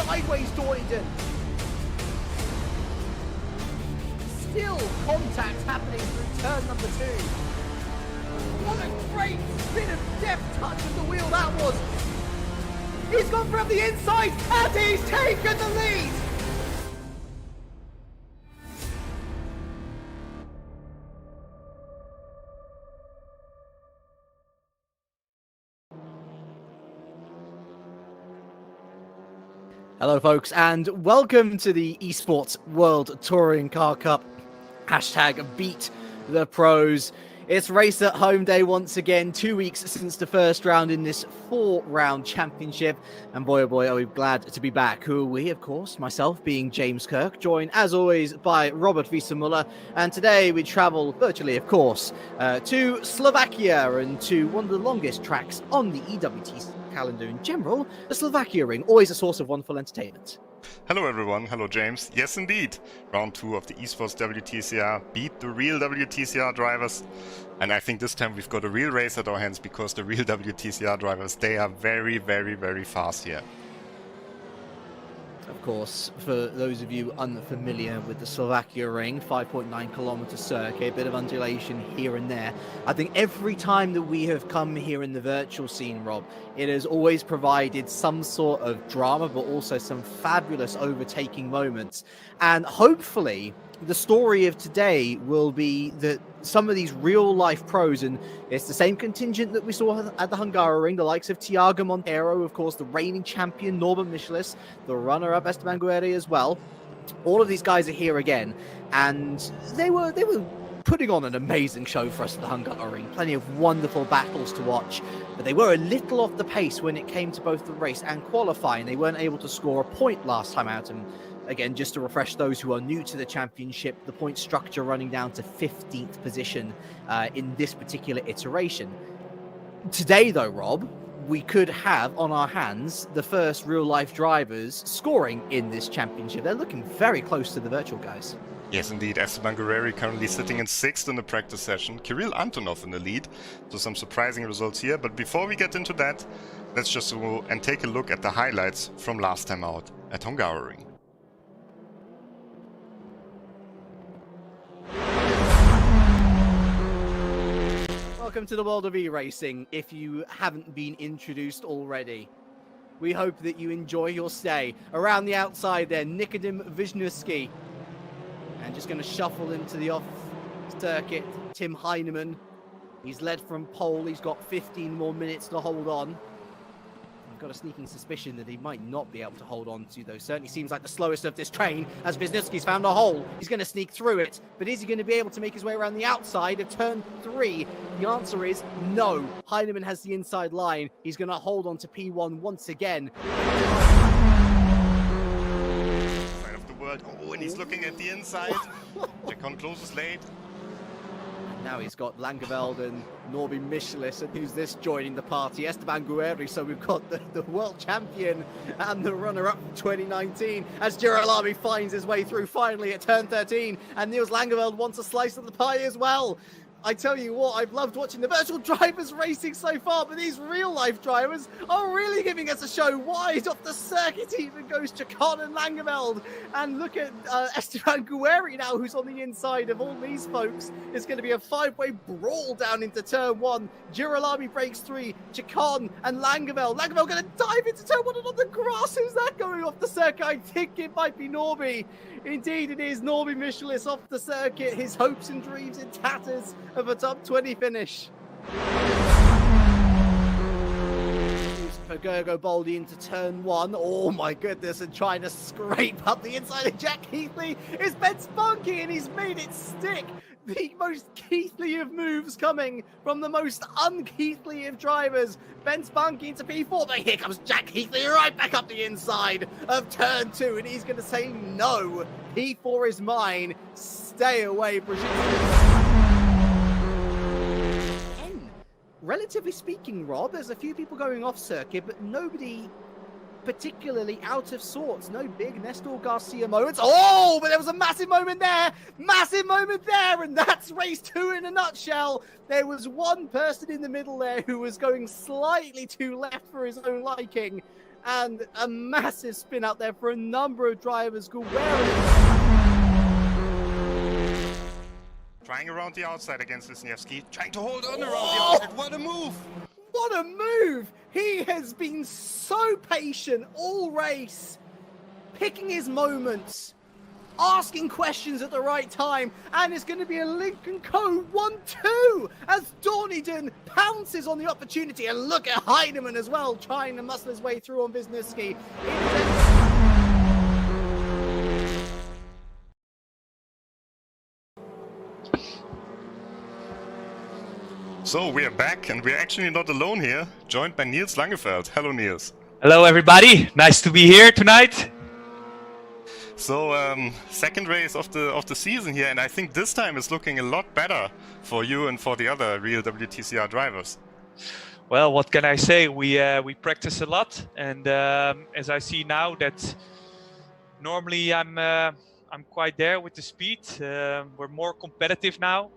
sideways Dornington. Still contact happening through turn number 2. What a great bit of deft touch of the wheel that was. He's gone from the inside and he's taken the lead. Hello folks, and welcome to the Esports World Touring Car Cup. Hashtag beat the pros. It's race at home day once again, 2 weeks since the first round in this 4-round championship. And boy, oh boy, are we glad to be back. Who are we, of course, myself being James Kirk, joined as always by Robert Michelisz. And today we travel virtually, of course, to Slovakia and to one of the longest tracks on the EWTC calendar in general, the Slovakia Ring, always a source of wonderful entertainment. Hello everyone, hello James. Yes indeed, round 2 of the Esports WTCR beat the real WTCR drivers. And I think this time we've got a real race at our hands because the real WTCR drivers, they are very, very, very fast here. Of course, for those of you unfamiliar with the Slovakia Ring, 5.9 kilometer circuit, a bit of undulation here and there. I think every time that we have come here in the virtual scene, Rob, it has always provided some sort of drama, but also some fabulous overtaking moments. And hopefully the story of today will be that some of these real-life pros, and it's the same contingent that we saw at the Hungaroring, the likes of Thiago Monteiro, of course, the reigning champion Norbert Michelisz, the runner-up Esteban Guerri as well. All of these guys are here again, and they were putting on an amazing show for us at the Hungaroring. Plenty of wonderful battles to watch, but they were a little off the pace when it came to both the race and qualifying. They weren't able to score a point last time out, and again, just to refresh those who are new to the championship, the point structure running down to 15th position in this particular iteration. Today, though, Rob, we could have on our hands the first real-life drivers scoring in this championship. They're looking very close to the virtual guys. Yes indeed, Esteban Guerri currently sitting in 6th in the practice session. Kirill Antonov in the lead, so some surprising results here. But before we get into that, let's just go and take a look at the highlights from last time out at Hungaroring. Welcome to the world of e-racing, if you haven't been introduced already. We hope that you enjoy your stay. Around the outside there, Nikodem Wisniewski. And just going to shuffle into the off-circuit, Tim Heinemann. He's led from pole, he's got 15 more minutes to hold on. I've got a sneaking suspicion that he might not be able to hold on to, though. Certainly seems like the slowest of this train, as Wisniewski's found a hole. He's going to sneak through it, but is he going to be able to make his way around the outside of turn 3? The answer is no. Heinemann has the inside line. He's going to hold on to P1 once again. Side of the world. Oh, and he's looking at the inside. Chacon closes late. Now he's got Langeveld and Norbert Michelisz, and who's this joining the party? Esteban Guerri. So we've got the world champion and the runner-up from 2019 as Ehrlacher finds his way through finally at turn 13, and Niels Langeveld wants a slice of the pie as well. I tell you what, I've loved watching the virtual drivers racing so far, but these real-life drivers are really giving us a show. Wide off the circuit even goes Chacon and Langeveld. And look at Esteban Guerri now, who's on the inside of all these folks. It's going to be a 5-way brawl down into turn 1. Ehrlacher breaks 3, Chacon and Langeveld. Langeveld going to dive into turn 1 and on the grass. Who's that going off the circuit? I think it might be Norby. Indeed it is Norbert Michelisz off the circuit. His hopes and dreams in tatters of a top 20 finish. For Gergo Baldi into turn 1. Oh my goodness, and trying to scrape up the inside of Jack Keithley is Ben Spunky, and he's made it stick. The most Keithley of moves coming from the most un-Keithley of drivers. Ben Spunky into P4, but here comes Jack Keithley right back up the inside of turn 2, and he's going to say no. P4 is mine. Stay away, Brigitte. Relatively speaking, Rob, there's a few people going off circuit, but nobody particularly out of sorts. No big Nestor Garcia moments. Oh, but there was a massive moment there. Massive moment there, and that's race 2 in a nutshell. There was one person in the middle there who was going slightly too left for his own liking. And a massive spin out there for a number of drivers. Trying around the outside against Wisniewski. Trying to hold on around the outside. What a move! What a move! He has been so patient all race, picking his moments, asking questions at the right time, and it's going to be a Lincoln Co. 1-2 as Dorneyden pounces on the opportunity. And look at Heinemann as well, trying to muscle his way through on Wisniewski. So we are back, and we're actually not alone here, joined by Niels Langeveld. Hello, Niels. Hello, everybody. Nice to be here tonight. So second race of the season here, and I think this time is looking a lot better for you and for the other real WTCR drivers. Well, what can I say? We practice a lot, and as I see now that normally I'm quite there with the speed. We're more competitive now.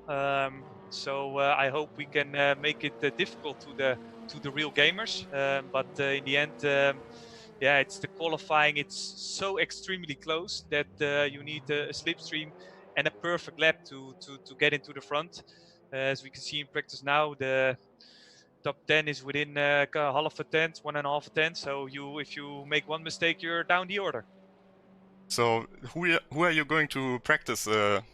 So I hope we can make it difficult to the real gamers. But in the end, yeah, it's the qualifying. It's so extremely close that you need a slipstream and a perfect lap to get into the front. As we can see in practice now, the top 10 is within half a tenth, 1.5 tenths. So if you make one mistake, you're down the order. So who are you going to practice a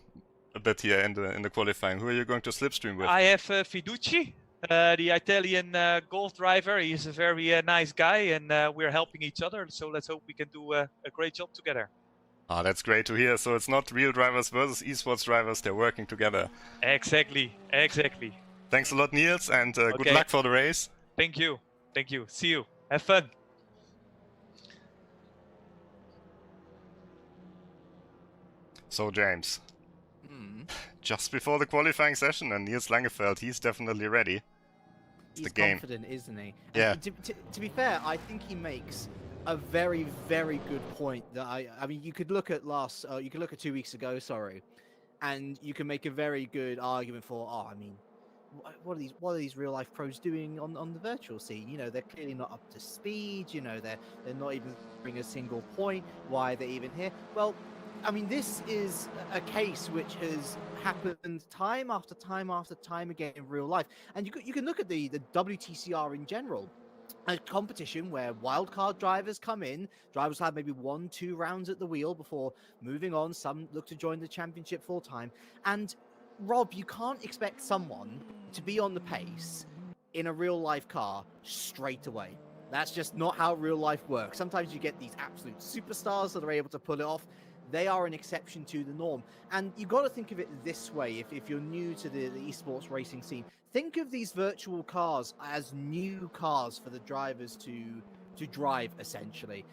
bit here in the qualifying? Who are you going to slipstream with? I have Fiducci, the Italian golf driver. He's a very nice guy, and we're helping each other. So let's hope we can do a great job together. Ah, that's great to hear. So it's not real drivers versus esports drivers. They're working together. Exactly. Thanks a lot, Niels, and good luck for the race. Thank you. See you. Have fun. So, James. Just before the qualifying session, and Niels Langeveld, he's definitely ready. He's the game. Confident, isn't he? Yeah. And to be fair, I think he makes a very, very good point. That I mean, you could look at 2 weeks ago, sorry, and you can make a very good argument for. Oh, I mean, what are these real life pros doing on the virtual scene? You know, they're clearly not up to speed. You know, they're not even bringing a single point. Why are they even here? Well, I mean, this is a case which has happened time after time after time again in real life. And you can look at the WTCR in general, a competition where wildcard drivers come in. Drivers have maybe 1-2 rounds at the wheel before moving on. Some look to join the championship full time. And Rob, you can't expect someone to be on the pace in a real life car straight away. That's just not how real life works. Sometimes you get these absolute superstars that are able to pull it off. They are an exception to the norm. And you've got to think of it this way, if you're new to the esports racing scene. Think of these virtual cars as new cars for the drivers to drive, essentially.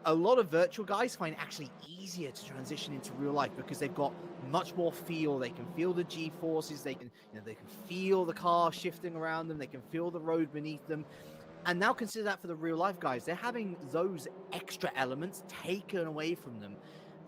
A lot of virtual guys find it actually easier to transition into real life because they've got much more feel. They can feel the G-forces. They can feel the car shifting around them. They can feel the road beneath them. And now consider that for the real life guys. They're having those extra elements taken away from them.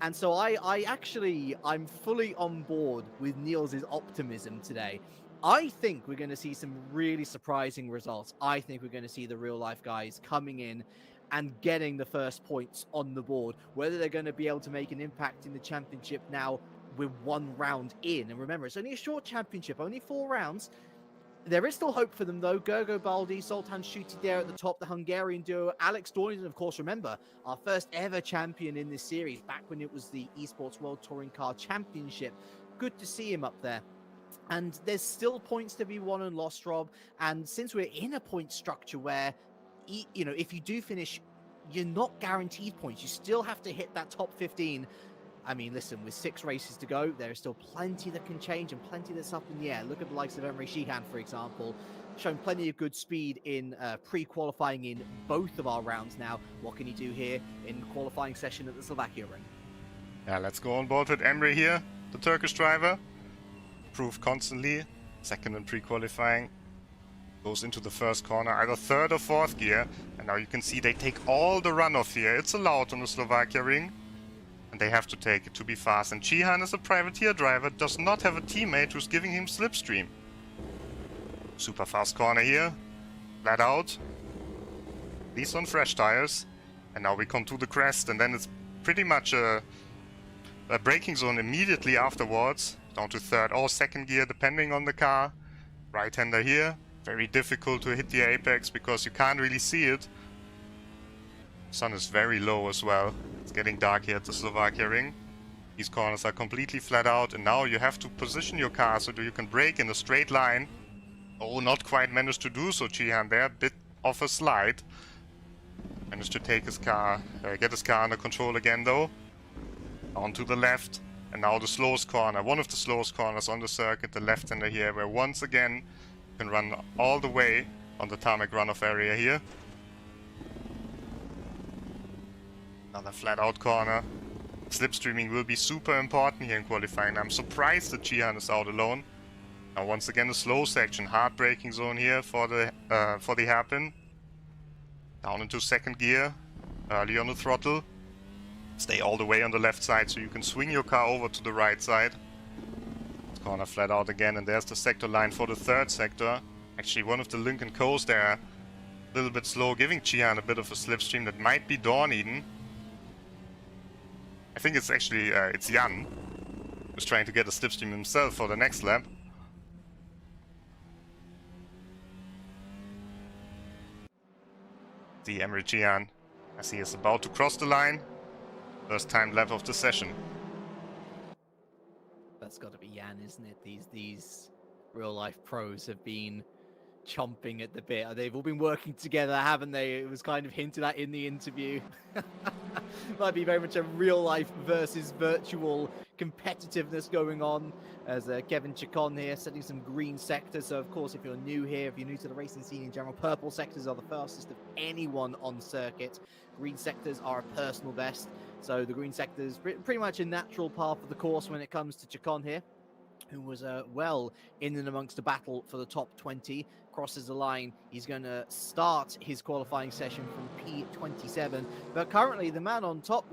And so I'm fully on board with Niels' optimism today. I think we're going to see some really surprising results. I think we're going to see the real life guys coming in and getting the first points on the board. Whether they're going to be able to make an impact in the championship now with 1 round in. And remember, it's only a short championship, only 4 rounds. There is still hope for them, though. Gergo Baldi, Sultan Shuti there at the top, the Hungarian duo. Alex Dorneyden, of course, remember, our first ever champion in this series, back when it was the Esports World Touring Car Championship. Good to see him up there. And there's still points to be won and lost, Rob. And since we're in a point structure where, you know, if you do finish, you're not guaranteed points. You still have to hit that top 15. I mean, listen, with 6 races to go, there is still plenty that can change and plenty that's up in the air. Look at the likes of Emre Sheehan, for example, showing plenty of good speed in pre-qualifying in both of our rounds now. What can he do here in the qualifying session at the Slovakia Ring? Yeah, let's go on board with Emre here, the Turkish driver. Improve constantly. Second in pre-qualifying. Goes into the first corner, either 3rd or 4th gear. And now you can see they take all the runoff here. It's allowed on the Slovakia Ring. And they have to take it to be fast. And Sheehan is a privateer driver, does not have a teammate who's giving him slipstream. Super fast corner here. Flat out. These on fresh tires. And now we come to the crest, and then it's pretty much a braking zone immediately afterwards. Down to third or second gear, depending on the car. Right-hander here. Very difficult to hit the apex because you can't really see it. Sun is very low as well. It's getting dark here at the Slovakia Ring. These corners are completely flat out, and now you have to position your car so that you can brake in a straight line. Oh, not quite managed to do so, Cihan there. Bit of a slide. Managed to take his car, get his car under control again though. On to the left, and now the slowest corner, one of the slowest corners on the circuit, the left-hander here, where once again you can run all the way on the tarmac runoff area here. Another flat-out corner. Slipstreaming will be super important here in qualifying. I'm surprised that Cihan is out alone. Now once again a slow section, hard braking zone here for the hairpin. Down into second gear, early on the throttle. Stay all the way on the left side so you can swing your car over to the right side. Corner flat out again, and there's the sector line for the third sector. Actually, one of the Lincoln Co's there, a little bit slow, giving Cihan a bit of a slipstream. That might be Dawn Eden. I think it's actually it's Yann, who's trying to get a slipstream himself for the next lap. The Emery Cihan, as he is about to cross the line. First time lap of the session. That's got to be Yann, isn't it? These real life pros have been chomping at the bit. They've all been working together, haven't they? It was kind of hinted at in the interview. Might be very much a real life versus virtual competitiveness going on, as Kevin Chacon here setting some green sectors. So of course, if you're new here, if you're new to the racing scene in general, purple sectors are the fastest of anyone on circuit. Green sectors are a personal best. So the green sectors pretty much a natural path of the course when it comes to Chacon here, who was well in and amongst the battle for the top 20. Crosses the line, he's going to start his qualifying session from P27. But currently, the man on top,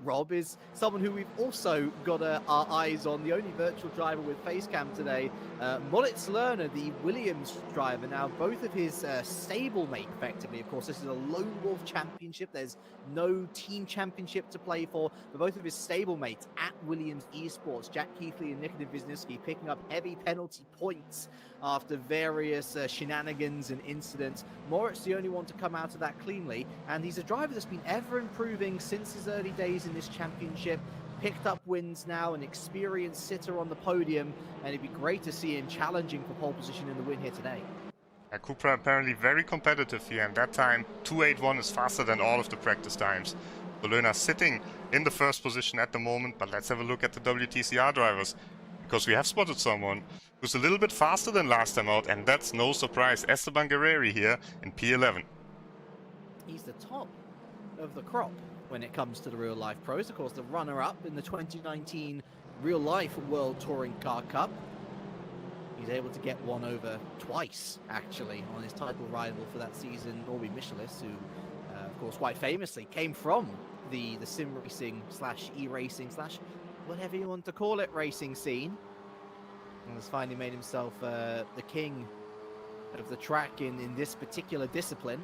Rob, is someone who we've also got our eyes on, the only virtual driver with facecam today, Moritz Lerner, the Williams driver. Now, both of his stablemate, effectively, of course, this is a lone wolf championship. There's no team championship to play for, but both of his stablemates at Williams Esports, Jack Keithley and Nikitin Wisniewski, picking up heavy penalty points after various shenanigans and incidents. Moritz the only one to come out of that cleanly, and he's a driver that's been ever improving since his early days in this championship. Picked up wins now, an experienced sitter on the podium, and it'd be great to see him challenging for pole position in the win here today. Cupra apparently very competitive here, and that time 2:8.1 is faster than all of the practice times. Lerner sitting in the first position at the moment, but let's have a look at the WTCR drivers, because we have spotted someone who's a little bit faster than last time out, and that's no surprise. Esteban Guerreri here in P11. He's the top of the crop when it comes to the real life pros. Of course, the runner-up in the 2019 Real Life World Touring Car Cup. He's able to get one over twice, actually, on his title rival for that season, Norbert Michelisz, who, of course, quite famously came from the sim racing slash e-racing slash whatever you want to call it racing scene, and has finally made himself the king of the track in this particular discipline.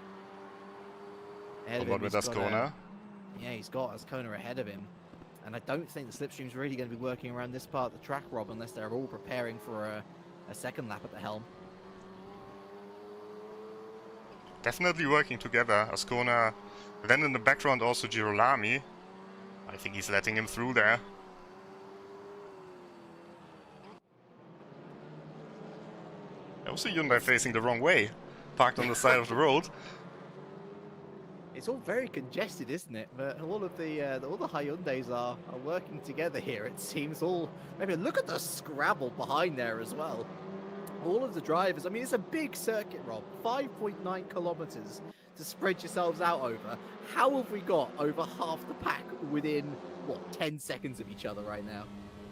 With Ascona. Yeah, he's got Ascona ahead of him. And I don't think the slipstream's really going to be working around this part of the track, Rob, unless they're all preparing for a second lap at the helm. Definitely working together. Ascona, then in the background also Girolami. I think he's letting him through there. Also Hyundai facing the wrong way, parked on the side of the road. It's all very congested, isn't it? But all the Hyundais are working together here. It seems all. Maybe look at the scrabble behind there as well. All of the drivers. I mean, it's a big circuit, Rob. 5.9 kilometers to spread yourselves out over. How have we got over half the pack within what 10 seconds of each other right now?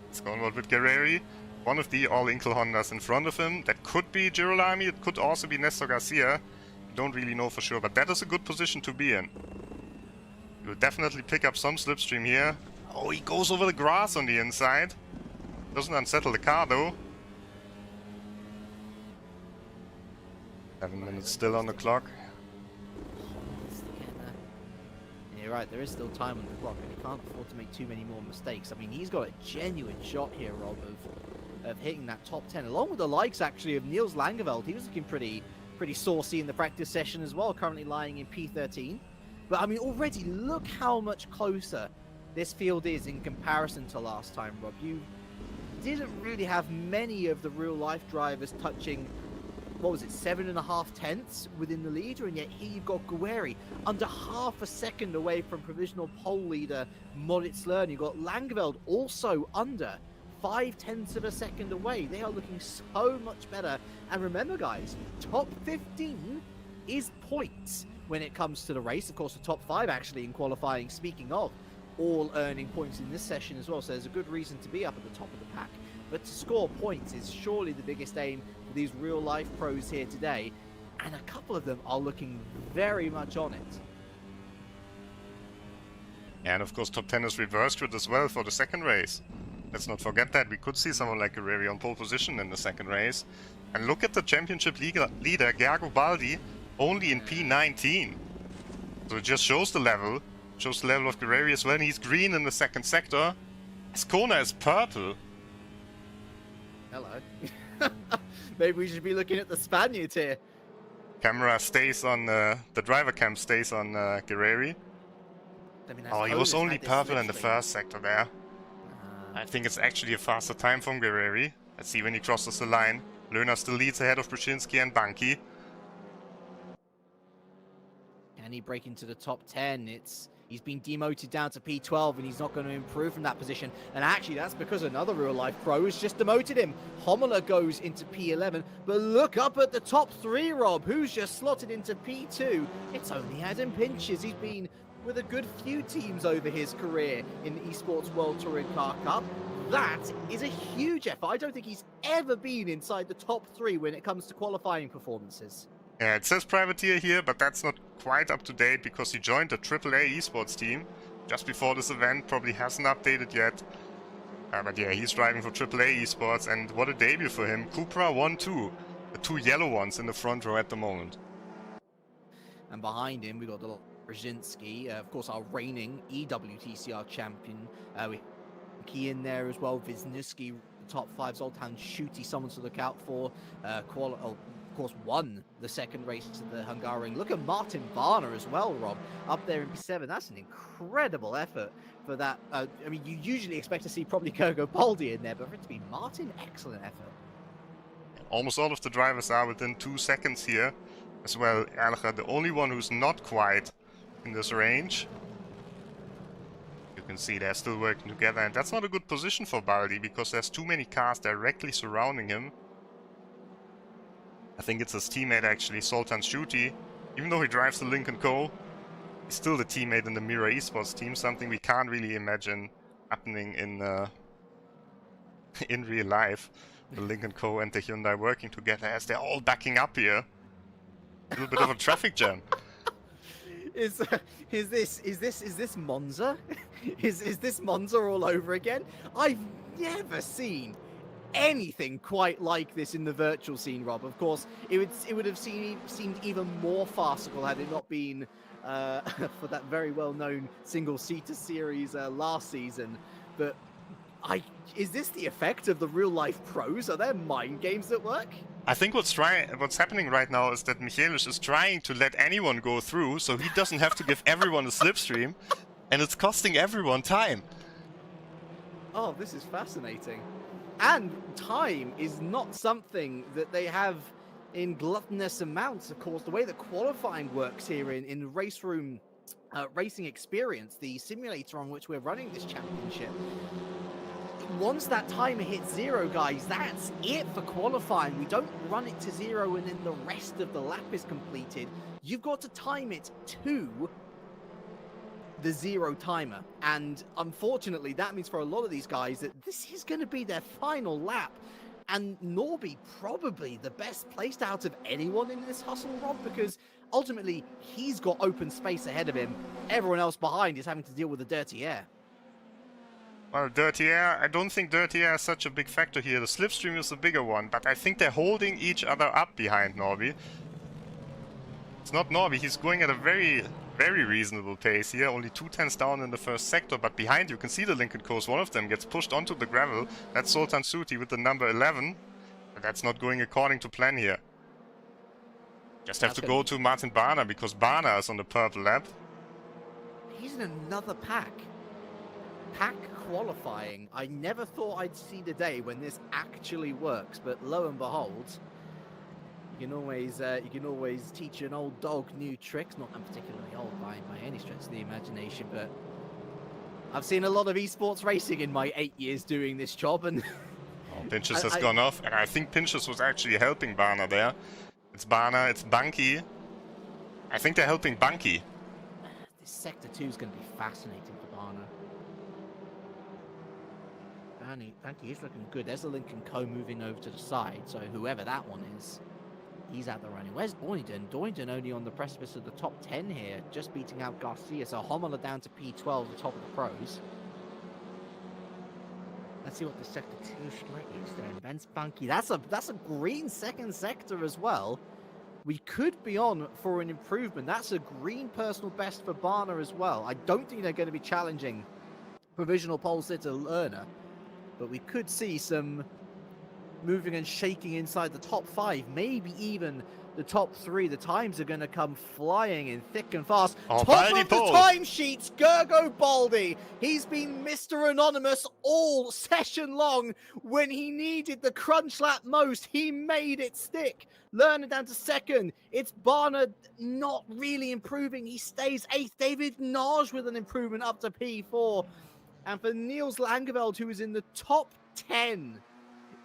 It's going well with Guerreri. One of the all-Inkel Hondas in front of him. That could be Girolami. It could also be Nestor Garcia. Don't really know for sure, but that is a good position to be in. He will definitely pick up some slipstream here. Oh, he goes over the grass on the inside. Doesn't unsettle the car though. 7 minutes still on the clock. you're right. There is still time on the clock, and he can't afford to make too many more mistakes. I mean, he's got a genuine shot here, Rob, of hitting that top 10, along with the likes, actually, of Niels Langeveld. He was looking pretty saucy in the practice session as well, currently lying in P13. But, I mean, already, look how much closer this field is in comparison to last time, Rob. You didn't really have many of the real-life drivers touching, what was it, 7.5 tenths within the leader, and yet here you've got Guerri under half a second away from provisional pole leader Moritz Lern. You've got Langeveld also under 5 tenths of a second away. They are looking so much better. And remember, guys, top 15 is points when it comes to the race. Of course, the top 5 actually in qualifying, speaking of, all earning points in this session as well, so there's a good reason to be up at the top of the pack. But to score points is surely the biggest aim for these real-life pros here today, and a couple of them are looking very much on it. And of course, top 10 is reverse grid as well for the second race. Let's not forget that. We could see someone like Guerri on pole position in the second race. And look at the championship leader, Gergo Baldi, only in P19. So it just shows the level. Shows the level of Guerri as well. And he's green in the second sector. Ascona is purple. Hello. Maybe we should be looking at the Spaniard here. Camera stays on, the driver cam stays on Guerri. I mean, Oh, he was only purple in the first sector there. I think it's actually a faster time from Guerri. Let's see when he crosses the line. Lerner still leads ahead of Brzezinski and Banki. Can he break into the top 10? He's been demoted down to P12 and he's not going to improve from that position. And actually, that's because another real-life pro has just demoted him. Homola goes into P11. But look up at the top 3, Rob. Who's just slotted into P2? It's only Adam Pinches. He's been with a good few teams over his career in the Esports World Touring Car Cup. That is a huge effort. I don't think he's ever been inside the top 3 when it comes to qualifying performances. Yeah, it says privateer here, but that's not quite up to date because he joined the AAA Esports team just before this event. Probably hasn't updated yet. But yeah, he's driving for AAA Esports, and what a debut for him. Cupra 1-2, the 2 yellow ones in the front row at the moment. And behind him, we got the Brzezinski, of course, our reigning EWTCR champion. We key in there as well. Wisniewski, top 5, Zoltan Schuti, someone to look out for. Of course, won the second race of the Hungaroring. Look at Martin Varner as well, Rob, up there in P7. That's an incredible effort for that. I mean, you usually expect to see probably Gergo Baldi in there, but for it to be Martin, excellent effort. Almost all of the drivers are within 2 seconds here as well. Ehrlacher, the only one who's not quite in this range. You can see they're still working together, and that's not a good position for Baldi because there's too many cars directly surrounding him. I think it's his teammate actually, Zoltan Schuti. Even though he drives the Lynk & Co, he's still the teammate in the Mira Esports team, something we can't really imagine happening in in real life. The Lynk & Co and the Hyundai working together as they're all backing up here. A little bit of a traffic jam. Is this Monza? is this Monza all over again? I've never seen anything quite like this in the virtual scene, Rob. Of course, it would have seemed even more farcical had it not been for that very well-known single-seater series last season. But is this the effect of the real-life pros? Are there mind games at work? I think what's happening right now is that Michelisz is trying to let anyone go through, so he doesn't have to give everyone a slipstream, and it's costing everyone time. Oh, this is fascinating. And time is not something that they have in gluttonous amounts. Of course, the way that qualifying works here in RaceRoom Racing Experience, the simulator on which we're running this championship, once that timer hits 0, guys, that's it for qualifying. We don't run it to 0 and then the rest of the lap is completed. You've got to time it to the 0 timer, and unfortunately that means for a lot of these guys that this is going to be their final lap. And Norby probably the best placed out of anyone in this hustle, Rob, because ultimately he's got open space ahead of him. Everyone else behind is having to deal with the dirty air. Well, dirty air, I don't think dirty air is such a big factor here. The slipstream is the bigger one, but I think they're holding each other up behind Norby. It's not Norby, he's going at a very very reasonable pace here. Only 2 tenths down in the first sector, but behind you can see the Lincoln Coast. One of them gets pushed onto the gravel. That's Sultan Suti with the number 11. But that's not going according to plan here. Just have to go to Martin Barner because Barner is on the purple lap. He's in another pack. Pack qualifying. I never thought I'd see the day when this actually works, but lo and behold, you can always teach an old dog new tricks. Not I'm particularly old by any stretch of the imagination, but I've seen a lot of esports racing in my 8 years doing this job, and Pinchas has gone off, and I think Pinchas was actually helping Barner there. It's Barner, it's Bunky. I think they're helping Bunky. This sector 2 is going to be fascinating for Barner. Bunky is looking good. There's a Lincoln Co moving over to the side, so whoever that one is, he's out the running. Where's Doyington? Doyington only on the precipice of the top 10 here, just beating out Garcia. So Homola down to P12, the top of the pros. Let's see what the sector 2 split is then. Vince Bunky. That's a green second sector as well. We could be on for an improvement. That's a green personal best for Barner as well. I don't think they're going to be challenging provisional pole sitter Lerner, but we could see some moving and shaking inside the top 5, maybe even the top 3. The times are going to come flying in thick and fast. Oh, Top of the timesheets, Gergo Baldi. He's been Mr. Anonymous all session long. When he needed the crunch lap most, he made it stick. Lerner down to second. It's Barner not really improving. He stays 8th. David Naj with an improvement up to P4. And for Niels Langeveld, who is in the top 10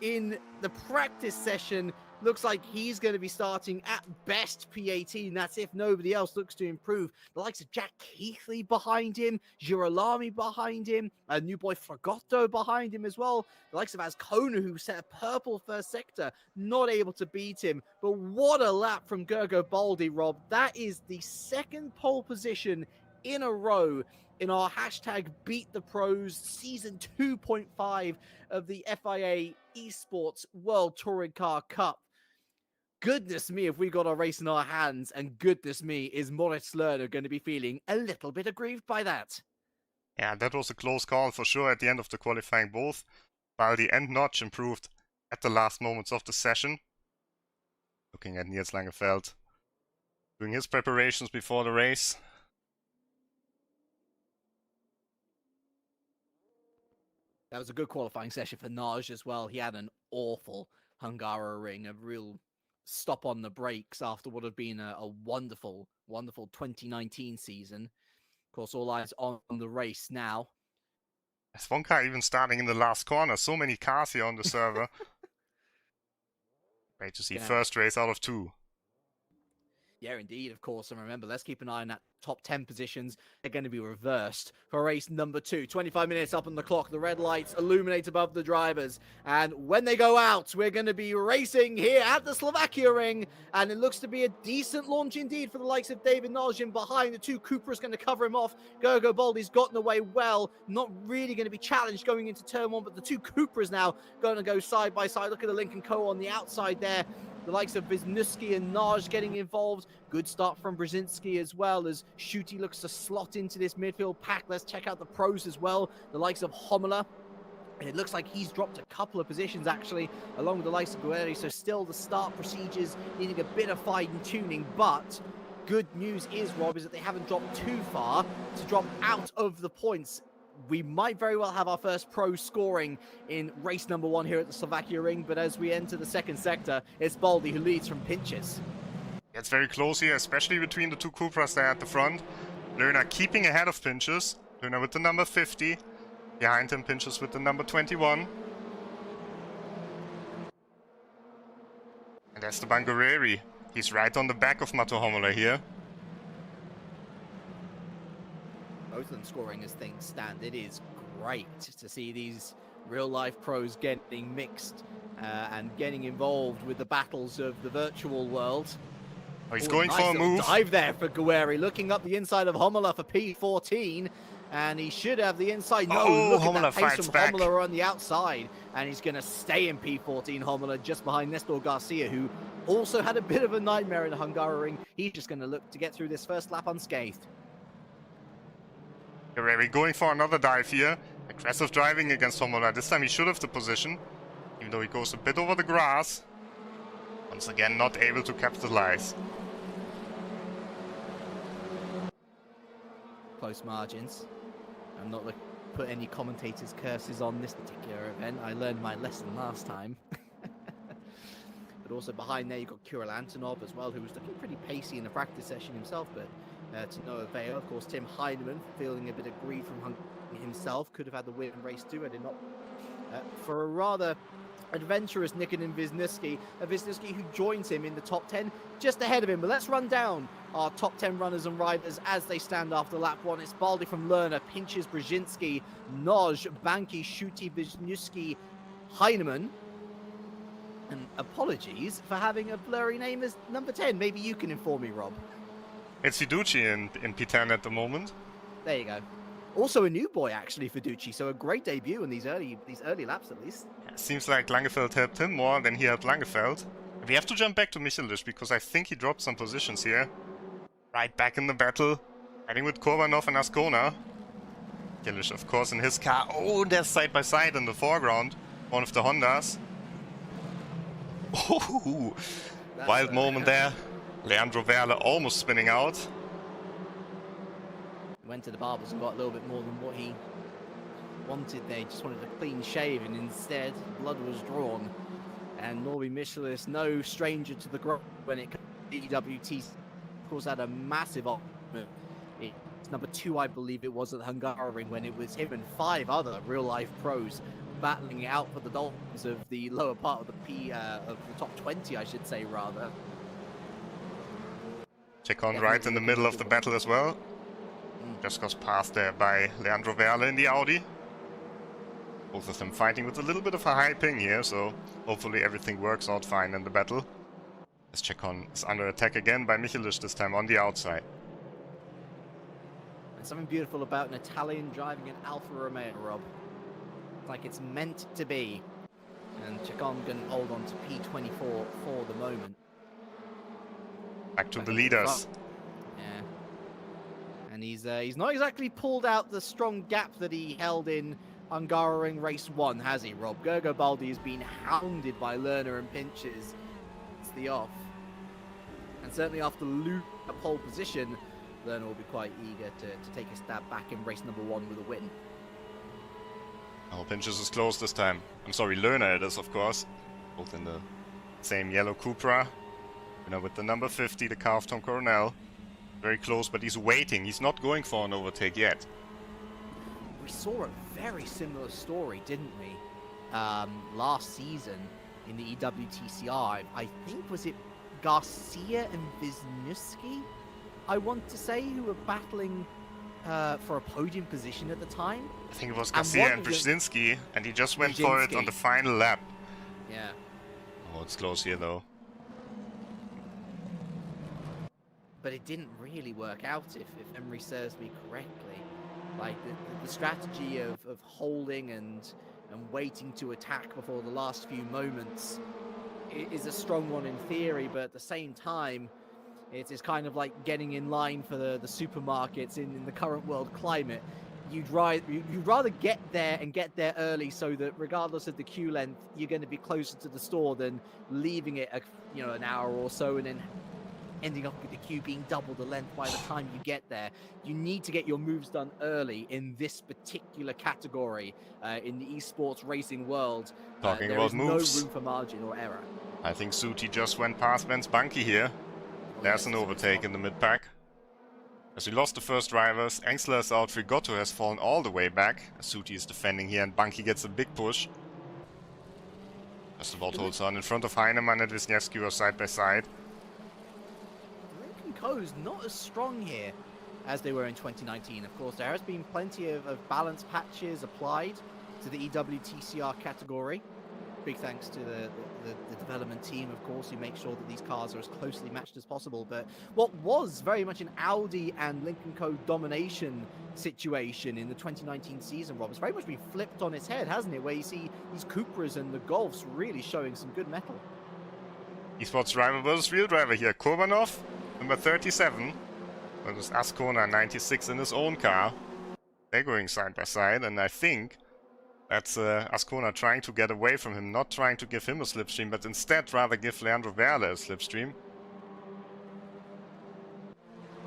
in the practice session, looks like he's going to be starting at best P18. That's if nobody else looks to improve. The likes of Jack Keithley behind him, Girolami behind him, a new boy Fragotto behind him as well. The likes of Azcona, who set a purple first sector, not able to beat him. But what a lap from Gergo Baldi, Rob. That is the second pole position in a row in our hashtag Beat the Pros season 2.5 of the FIA Esports World Touring Car Cup. Goodness me, if we got a race in our hands, and goodness me, is Moritz Lerner going to be feeling a little bit aggrieved by that. Yeah, that was a close call for sure at the end of the qualifying. Both Baldi and Notch improved at the last moments of the session. Looking at Niels Langeveld doing his preparations before the race. That was a good qualifying session for Naj as well. He had an awful Hungaroring, a real stop on the brakes after what had been a wonderful 2019 season. Of course, all eyes on the race now. There's one car even starting in the last corner. So many cars here on the server. Great to see. First race out of 2. Yeah, indeed, of course. And remember, let's keep an eye on that top 10 positions. They're going to be reversed for race number 2. 25 minutes up on the clock. The red lights illuminate above the drivers. And when they go out, we're going to be racing here at the Slovakia Ring. And it looks to be a decent launch indeed for the likes of David Nalgin behind. The 2 Cupras going to cover him off. Gergo Baldi's gotten away well. Not really going to be challenged going into turn 1, but the 2 Cupras now going to go side by side. Look at the Lincoln Co on the outside there. The likes of Wisniewski and Naj getting involved. Good start from Brzezinski as well as Schutte looks to slot into this midfield pack. Let's check out the pros as well. The likes of Homola. And it looks like he's dropped a couple of positions actually along with the likes of Guerri. So still the start procedures needing a bit of fine tuning. But good news is, Rob, is that they haven't dropped too far to drop out of the points. We might very well have our first pro scoring in race number 1 here at the Slovakia Ring, but as we enter the second sector, it's Baldi who leads from Pinchas. It's very close here, especially between the 2 Cupras there at the front. Lerner keeping ahead of Pinchas. Lerner with the number 50. Behind him, Pinchas with the number 21. And Esteban Guerreri. He's right on the back of Mato Homola here. Both of them scoring as things stand. It is great to see these real-life pros getting mixed and getting involved with the battles of the virtual world. Oh, he's going for a move. Dive there for Guerri, looking up the inside of Homola for P14. And he should have the inside. No, Oh, look at Homola that pace fights from back. Homola on the outside. And he's going to stay in P14, Homola, just behind Nestor Garcia, who also had a bit of a nightmare in the Hungaroring. He's just going to look to get through this first lap unscathed. Guerrero going for another dive here. Aggressive driving against Homola. This time he should have the position, even though he goes a bit over the grass. Once again, not able to capitalize. Close margins. I'm not looking to put any commentators' curses on this particular event. I learned my lesson last time. But also behind there, you've got Kirill Antonov as well, who was looking pretty pacey in the practice session himself, but to no avail. Of course, Tim Heinemann feeling a bit of greed from himself. Could have had the win in race 2, I did not. For a rather adventurous Nikitin Wisniewski, a Wisniewski who joins him in the top 10, just ahead of him. But let's run down our top 10 runners and riders as they stand after lap 1. It's Baldi from Lerner, Pinches, Brzezinski, Noj, Banki, Schuti, Wisniewski, Heinemann. And apologies for having a blurry name as number 10. Maybe you can inform me, Rob. It's Fiduci in P10 at the moment. There you go. Also a new boy, actually, for Ducci, so a great debut in these early laps, at least. Seems like Langeveld helped him more than he helped Langeveld. We have to jump back to Michelisz, because I think he dropped some positions here. Right back in the battle, heading with Korbanov and Ascona. Michelisz, of course, in his car. Oh, they're side by side in the foreground. One of the Hondas. Oh, wild moment there. Leandro Verle almost spinning out. Went to the barbers and got a little bit more than what he wanted there. He just wanted a clean shave, and instead blood was drawn. And Norbert Michelisz, no stranger to the ground when it comes to EWT, of course, had a massive opponent. It's number 2, I believe it was, at the Hungaroring, when it was him and 5 other real-life pros battling it out for the Dolphins of the lower part of the of the top 20, I should say, rather. Check on right in the middle of the battle as well. Just goes past there by Leandro Verle in the Audi. Both of them fighting with a little bit of a high ping here, so hopefully everything works out fine in the battle. As Chekon is under attack again by Michelisz, this time on the outside. And something beautiful about an Italian driving an Alfa Romeo, Rob. It's like it's meant to be. And Chekon can hold on to P24 for the moment. Back to the leaders. Yeah. And he's not exactly pulled out the strong gap that he held in Hungaroring race 1, has he, Rob? Gergo Baldi has been hounded by Lerner and Pinches. It's the off. And certainly after losing a pole position, Lerner will be quite eager to take a stab back in race number 1 with a win. Oh, Pinches is close this time. I'm sorry, Lerner it is, of course. Both in the same yellow Cupra. Winner with the number 50, the car of Tom Coronel. Very close, but he's waiting. He's not going for an overtake yet. We saw a very similar story, didn't we? Last season in the EWTCR. I think, was it Garcia and Wisniewski, I want to say, who were battling for a podium position at the time? I think it was Garcia and Brzezinski, and he just went for it on the final lap. Yeah. Oh, it's close here, though. But it didn't really work out, if memory serves me correctly. Like, the strategy of holding and waiting to attack before the last few moments is a strong one in theory, but at the same time, it is kind of like getting in line for the supermarkets in the current world climate. You'd rather get there and get there early, so that regardless of the queue length, you're going to be closer to the store than leaving it an hour or so and then ending up with the queue being double the length by the time you get there. You need to get your moves done early in this particular category in the esports racing world. Talking about moves, no room for margin or error. I think Suti just went past Vance Bunky here. There's an overtake in the mid-pack. As we lost the first drivers, Engsler is out, Frigoto has fallen all the way back. Suti is defending here and Bunky gets a big push. First of all, holds on in front of Heinemann and Wisniewski are side by side. Co's not as strong here as they were in 2019. Of course, there has been plenty of balance patches applied to the EWTCR category. big thanks to the development team, of course, who make sure that these cars are as closely matched as possible. But what was very much an Audi and Lincoln Co domination situation in the 2019 season, Rob, it's very much been flipped on its head, hasn't it? Where you see these Cupras and the Golfs really showing some good metal. Esports driver versus real driver here. Kurbanov, number 37, versus Ascona, 96 in his own car. They're going side by side, and I think that's Ascona trying to get away from him, not trying to give him a slipstream, but instead rather give Leandro Werle a slipstream.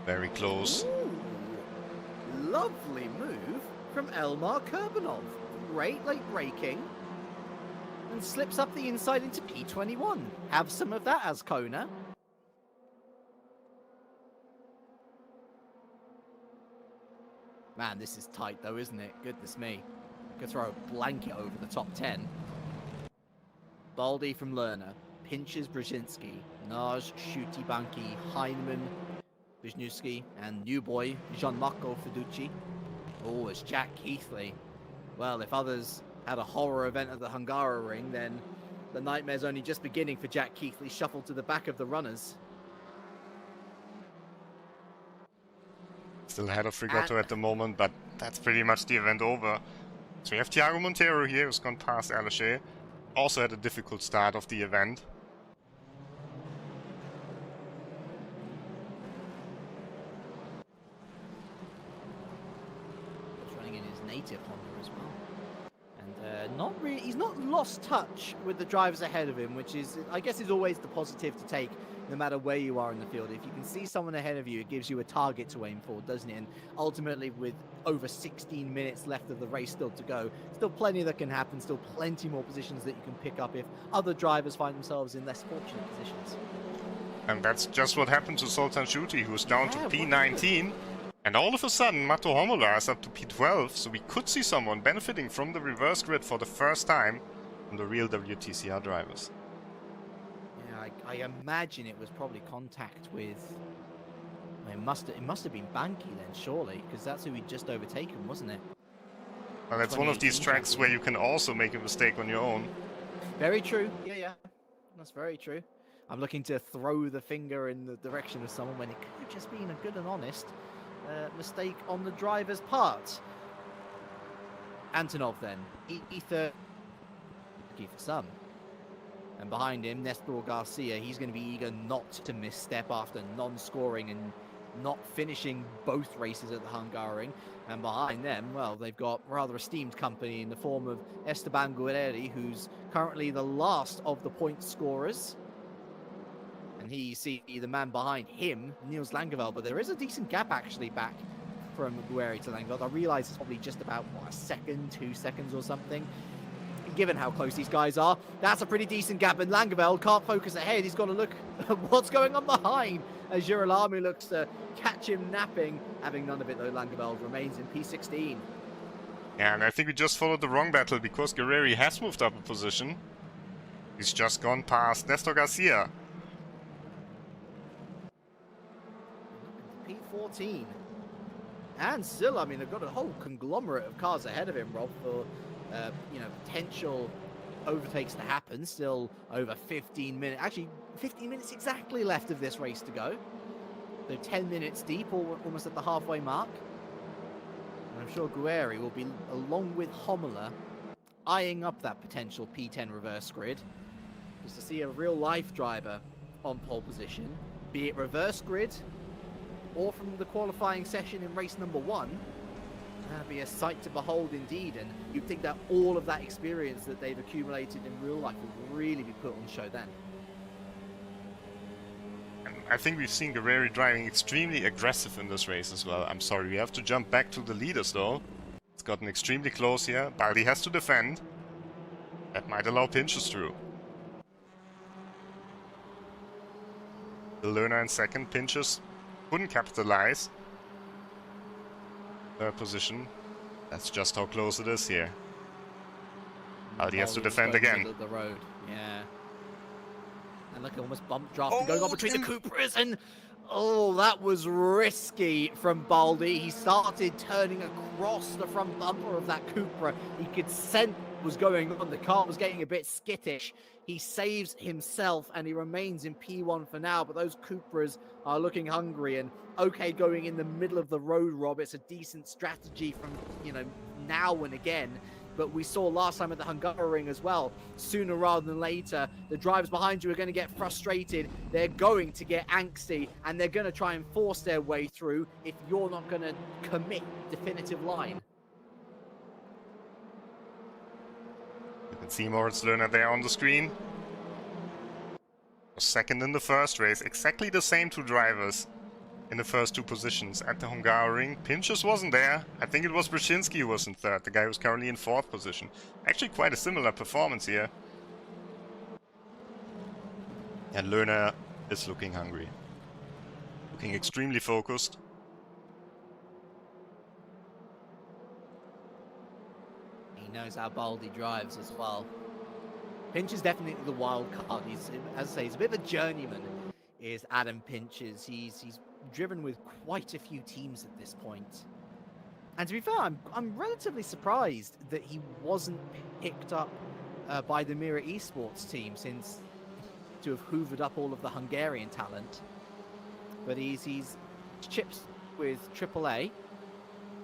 Very close. Ooh, lovely move from Elmar Kurbanov. Great late braking. And slips up the inside into P21. Have some of that, Ascona. Man, this is tight though, isn't it? Goodness me. Could throw a blanket over the top 10. Baldi from Lerner. Pinches Brzezinski. Naj, Shuti Banki, Heinemann, Wisniewski, and new boy, Gianmarco Fiducci. Oh, it's Jack Keithley. Well, if others had a horror event at the Hungara Ring, then the nightmare's only just beginning for Jack Keithley, shuffled to the back of the runners. Still ahead of Frigato at the moment, but that's pretty much the event over. So we have Thiago Monteiro here, who's gone past Ehrlacher. Also had a difficult start of the event. He's running in his native Honda as well. And he's not lost touch with the drivers ahead of him, which is, I guess, is always the positive to take, no matter where you are in the field. If you can see someone ahead of you, it gives you a target to aim for, doesn't it? And ultimately, with over 16 minutes left of the race still to go, still plenty that can happen, still plenty more positions that you can pick up if other drivers find themselves in less fortunate positions. And that's just what happened to Sultan Shuti, who's down to P19. And all of a sudden, Mato Homola is up to P12, so we could see someone benefiting from the reverse grid for the first time from the real WTCR drivers. Yeah, I imagine it was probably contact with... It must have been Banki then, surely, because that's who he'd just overtaken, wasn't it? Well, that's one of these tracks where you can also make a mistake on your own. Very true. Yeah. That's very true. I'm looking to throw the finger in the direction of someone when it could have just been a good and honest mistake on the driver's part. Antonov then. Ether. For some. And behind him, Nestor Garcia. He's going to be eager not to misstep after non-scoring and not finishing both races at the Hungaroring. And behind them, well, they've got rather esteemed company in the form of Esteban Guerreri, who's currently the last of the point scorers. And he, you see the man behind him, Niels Langeveld, but there is a decent gap actually back from Guerreri to Langeveld. I realise it's probably just about, what, a second, 2 seconds or something. Given how close these guys are, that's a pretty decent gap, and Langeveld can't focus ahead. He's got to look at what's going on behind as Girolami looks to catch him napping. Having none of it though, Langeveld remains in P16. Yeah, and I think we just followed the wrong battle because Guerreri has moved up a position. He's just gone past Nestor Garcia. P14. And still, I mean, they've got a whole conglomerate of cars ahead of him, Rob, for potential overtakes to happen. Still over 15 minutes, actually 15 minutes exactly left of this race to go. So 10 minutes deep, almost at the halfway mark. And I'm sure Guerreri will be, along with Homola, eyeing up that potential P10 reverse grid. Just to see a real life driver on pole position, be it reverse grid or from the qualifying session in race number 1. That'd be a sight to behold indeed, and you'd think that all of that experience that they've accumulated in real life would really be put on show then. And I think we've seen Guerreri driving extremely aggressive in this race as well. I'm sorry, we have to jump back to the leaders though. It's gotten extremely close here. Baldi has to defend. That might allow pinches through. The learner in second, pinches couldn't capitalize. Third position. That's just how close it is here. Baldi has to defend again. The road, yeah. And look, almost bump drafting going on between the Cupras, and oh, that was risky from Baldi. He started turning across the front bumper of that Cupra. He could sense was going on. The car was getting a bit skittish. He saves himself and he remains in P1 for now, but those Cupras are looking hungry. And okay, going in the middle of the road, Rob, it's a decent strategy from, you know, now and again. But we saw last time at the Hungaroring as well, sooner rather than later, the drivers behind you are going to get frustrated. They're going to get angsty and they're going to try and force their way through if you're not going to commit definitive line. You can see Moritz Lerner there on the screen. Second in the first race, exactly the same two drivers in the first two positions at the Hungaroring. Pinchas wasn't there. I think it was Brzezinski who was in third, the guy who's currently in fourth position. Actually quite a similar performance here. And Lerner is looking hungry. Looking extremely focused. He knows how Baldi drives as well. Pinch is definitely the wild card. He's, as I say, he's a bit of a journeyman, is Adam Pinches. He's driven with quite a few teams at this point. And to be fair, I'm relatively surprised that he wasn't picked up by the Mira Esports team, since to have hoovered up all of the Hungarian talent. But he's chips with AAA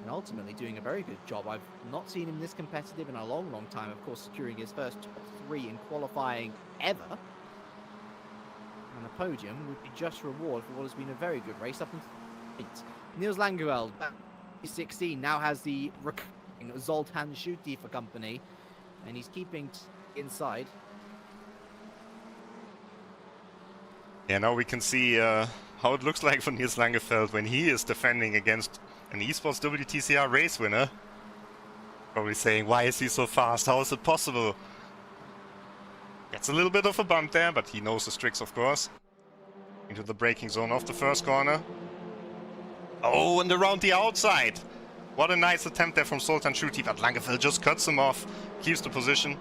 and ultimately doing a very good job. I've not seen him this competitive in a long, long time. Of course, securing his first top 3 in qualifying ever. And a podium would be just reward for what has been a very good race up until 8. Niels Langeveld, 16, now has the recurring Zoltan Schuti for company, and he's keeping inside. Yeah, now we can see how it looks like for Niels Langeveld when he is defending against an Esports WTCR race winner. Probably saying, why is he so fast? How is it possible? Gets a little bit of a bump there, but he knows his tricks, of course. Into the braking zone of the first corner. Oh, and around the outside. What a nice attempt there from Zoltan Schuti, but Langeveld just cuts him off, keeps the position.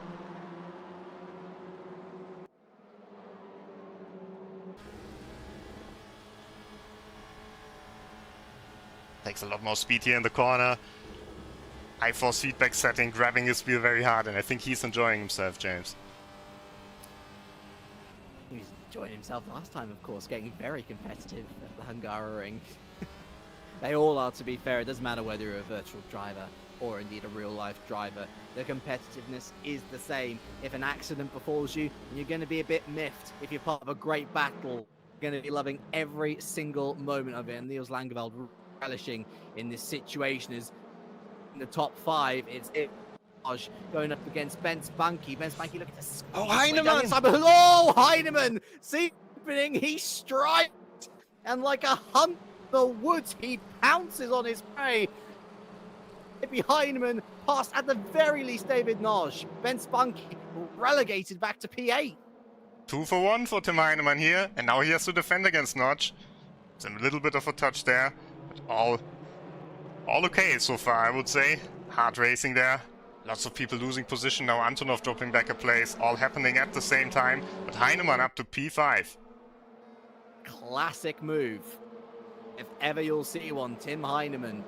Takes a lot more speed here in the corner. High force feedback setting, grabbing his wheel very hard, and I think he's enjoying himself, James. He was enjoying himself last time, of course, getting very competitive at the Hungaroring. They all are, to be fair. It doesn't matter whether you're a virtual driver or indeed a real-life driver. The competitiveness is the same. If an accident befalls you, you're going to be a bit miffed. If you're part of a great battle, you're going to be loving every single moment of it. And Niels Langeveld relishing in this situation is in the top 5. It's going up against Bence Bunky. Bence Bunky looking to squeeze. Oh, Heinemann! Oh, Heinemann! See, he strikes, and like a hunt in the woods, he pounces on his prey. Maybe Heinemann passed at the very least David Noj. Bence Bunky relegated back to P8. 2 for 1 for Tim Heinemann here, and now he has to defend against Notch. It's a little bit of a touch there, but all okay so far, I would say. Hard racing there. Lots of people losing position now. Antonov dropping back a place, all happening at the same time. But Heinemann up to P5. Classic move. If ever you'll see one, Tim Heinemann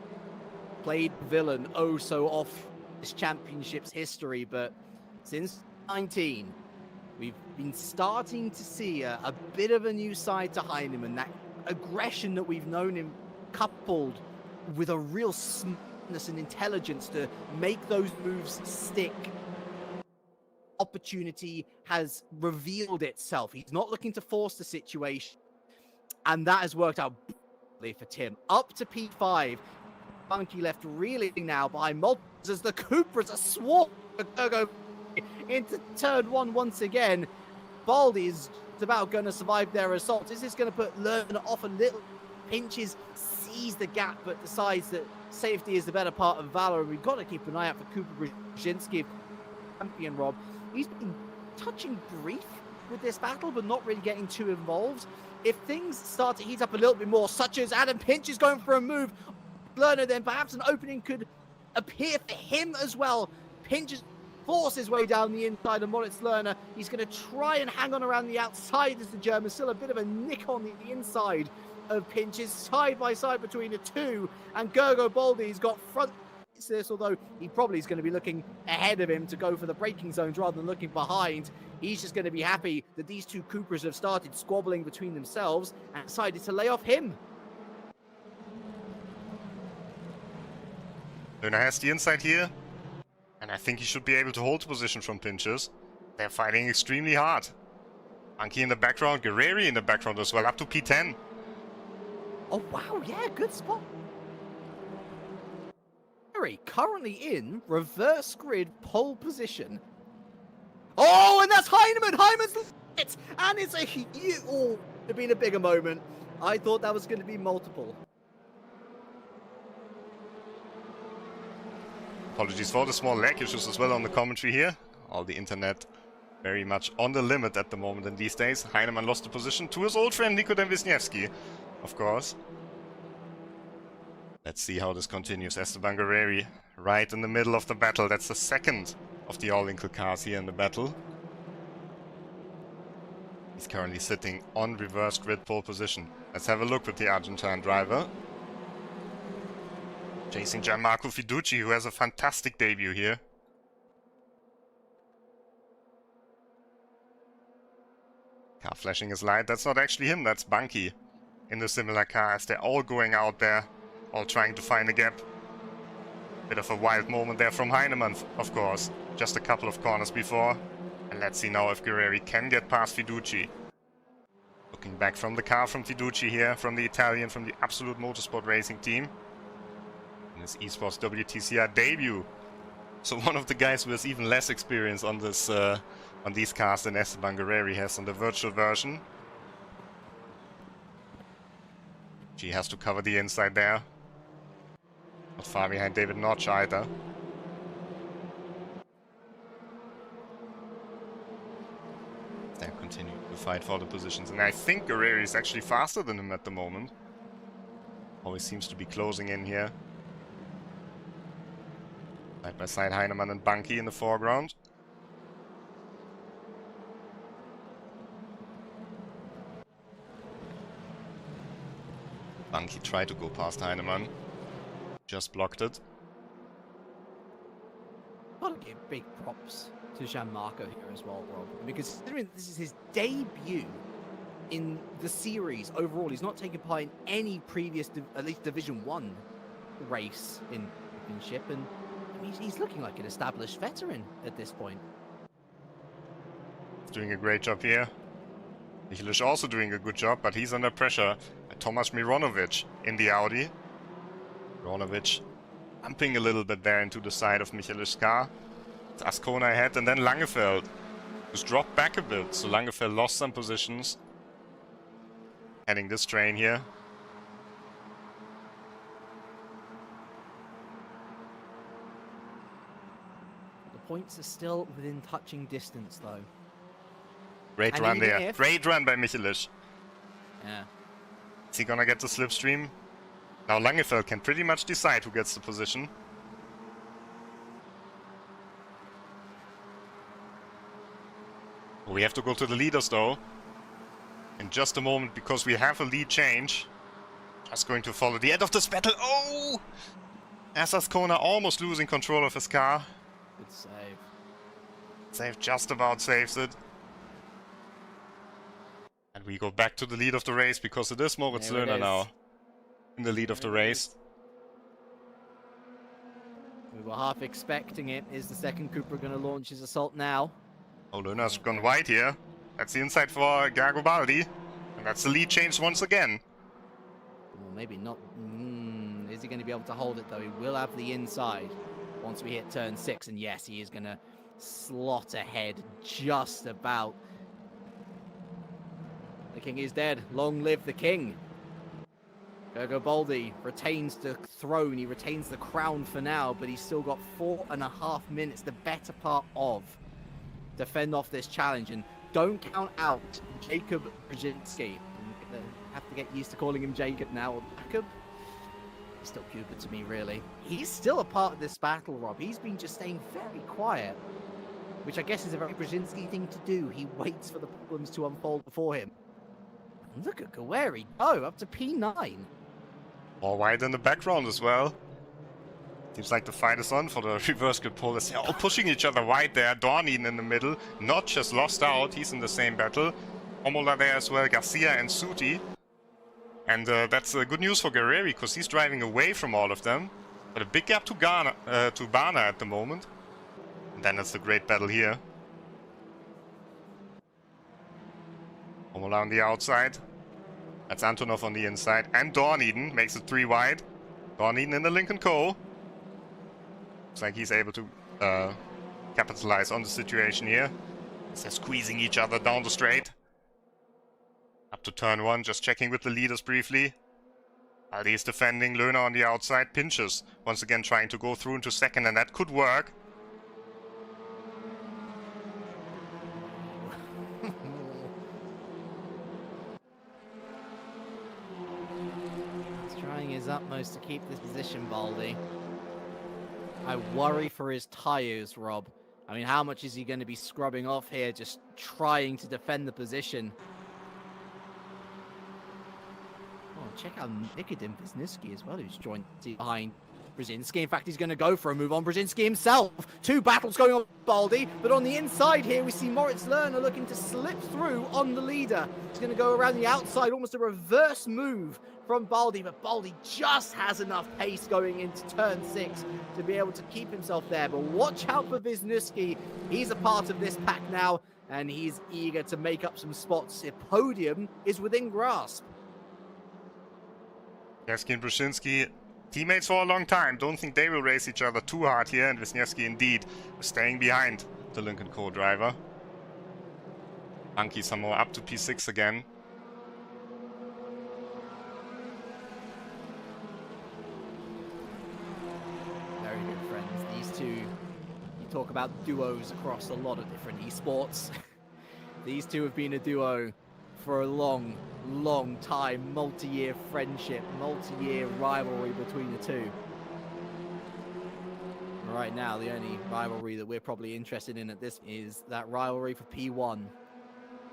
played villain oh so off this championship's history, but since 19, we've been starting to see a bit of a new side to Heinemann. That aggression that we've known him, coupled with a real smartness and intelligence to make those moves stick. Opportunity has revealed itself. He's not looking to force the situation, and that has worked out brilliantly for Tim. Up to P5. Bunky left reeling now by Mato as the Cupras are swarming Gergo into turn 1 once again. Baldi is about going to survive their assault. Is this going to put Lerner off a little? Pinches, sees the gap, but decides that safety is the better part of valor. We've got to keep an eye out for Cooper Brzezinski, champion Rob. He's been touching brief with this battle, but not really getting too involved. If things start to heat up a little bit more, such as Adam Pinch is going for a move, Lerner, then perhaps an opening could appear for him as well. Pinch force his way down the inside of Moritz Lerner. He's going to try and hang on around the outside as the German. Still a bit of a nick on the inside of Pinches, side by side between the two. And Gergo Baldi's got front this, although he probably is going to be looking ahead of him to go for the braking zones rather than looking behind. He's just going to be happy that these two Coopers have started squabbling between themselves and decided to lay off him. Löhner has the inside here, and I think he should be able to hold position from pinches. They're fighting extremely hard. Monkey in the background, Guerreri in the background as well, up to P10. Oh, wow, yeah, good spot. Currently in reverse grid pole position. Oh, and that's Heinemann! Heinemann's lit! And it's a huge... Oh, it would have been a bigger moment. I thought that was going to be multiple. Apologies for the small lag issues as well on the commentary here. All the internet very much on the limit at the moment in these days. Heinemann lost the position to his old friend Nikodem Wisniewski, of course. Let's see how this continues. Esteban Guerreri right in the middle of the battle. That's the second of the all-inkle cars here in the battle. He's currently sitting on reverse grid pole position. Let's have a look with the Argentine driver. Chasing Gianmarco Fiduci, who has a fantastic debut here. Car flashing his light. That's not actually him, that's Bunky in the similar car as they're all going out there, all trying to find a gap. Bit of a wild moment there from Heinemann, of course. Just a couple of corners before. And let's see now if Guerreri can get past Fiduci. Looking back from the car from Fiduci here, from the Italian, from the Absolute Motorsport Racing team. In his Esports WTCR debut. So one of the guys who has even less experience on this, on these cars than Esteban Guerreri has on the virtual version. He has to cover the inside there. Not far behind David Notch either. They continue to fight for the positions. And I think Guerreri is actually faster than him at the moment. Always seems to be closing in here. Side by side, Heinemann and Bunky in the foreground. Bunky tried to go past Heinemann. Just blocked it. Gotta give big props to Gianmarco here as well, Rob. Because considering this is his debut in the series overall, he's not taken part in any previous, at least Division 1 race in championship, and he's looking like an established veteran at this point. He's doing a great job here. Michelisz also doing a good job, but he's under pressure by Tomasz Mironovic in the Audi. Mironovic bumping a little bit there into the side of Michelish's car. It's Ascona ahead, and then Langeveld, who's dropped back a bit. So Langeveld lost some positions. Heading this train here. The points are still within touching distance, though. Great And run there. if- Great run by Michelisz. Yeah. Is he gonna get the slipstream? Now Langeveld can pretty much decide who gets the position. We have to go to the leaders though. In just a moment, because we have a lead change. Just going to follow the end of this battle. Oh! Ascona almost losing control of his car. Good save. Save just about saves it. And we go back to the lead of the race because it is Moritz There it Löhner is. now in the lead of the race. We were half expecting it. Is the second Cooper going to launch his assault now? Oh, Löhner's gone wide here. That's the inside for Gergo Baldi. And that's the lead change once again. Well, maybe not. Is he going to be able to hold it, though? He will have the inside once we hit turn 6. And yes, he is going to slot ahead just about. The king is dead. Long live the king. Gergo Baldi retains the throne. He retains the crown for now, but he's still got 4.5 minutes, the better part of, to fend off this challenge. And don't count out Jacob Brzezinski. I have to get used to calling him Jacob now. Or Jacob? He's still Cuba to me, really. He's still a part of this battle, Rob. He's been just staying very quiet, which I guess is a very Brzezinski thing to do. He waits for the problems to unfold before him. And look at Guerreri. Oh, up to P9. All wide in the background as well. Seems like the fight is on for the reverse grid pole. They're all pushing each other wide there. Dornin in the middle. Notch has lost out. He's in the same battle. Homola there as well. Garcia and Suti. And that's good news for Guerreri because he's driving away from all of them. But a big gap to Bana at the moment. And then it's a great battle here. Homola on the outside. That's Antonov on the inside. And Dorniden makes it 3 wide. Dorniden in the Lincoln Co. Looks like he's able to capitalize on the situation here. They're squeezing each other down the straight. Up to turn 1, just checking with the leaders briefly. Baldi is defending, Lohner on the outside. Pinches once again trying to go through into second, and that could work. He's trying his utmost to keep this position, Baldi. I worry for his tyres, Rob. I mean, how much is he going to be scrubbing off here, just trying to defend the position? Oh, check out Nikodem Wisniewski as well, who's joined behind Brzezinski. In fact, he's going to go for a move on Brzezinski himself. 2 battles going on with Baldi, but on the inside here, we see Moritz Lerner looking to slip through on the leader. He's going to go around the outside, almost a reverse move from Baldi, but Baldi just has enough pace going into turn 6 to be able to keep himself there. But watch out for Wisniewski. He's a part of this pack now, and he's eager to make up some spots. The podium is within grasp. Wisniewski and Brzezinski, teammates for a long time. Don't think they will race each other too hard here. And Wisniewski indeed staying behind the Lincoln Co driver. Anki somehow up to P6 again. Very good friends. These two, you talk about duos across a lot of different esports. These two have been a duo for a long time, multi-year friendship, multi-year rivalry between the two. Right now, the only rivalry that we're probably interested in at this is that rivalry for P1.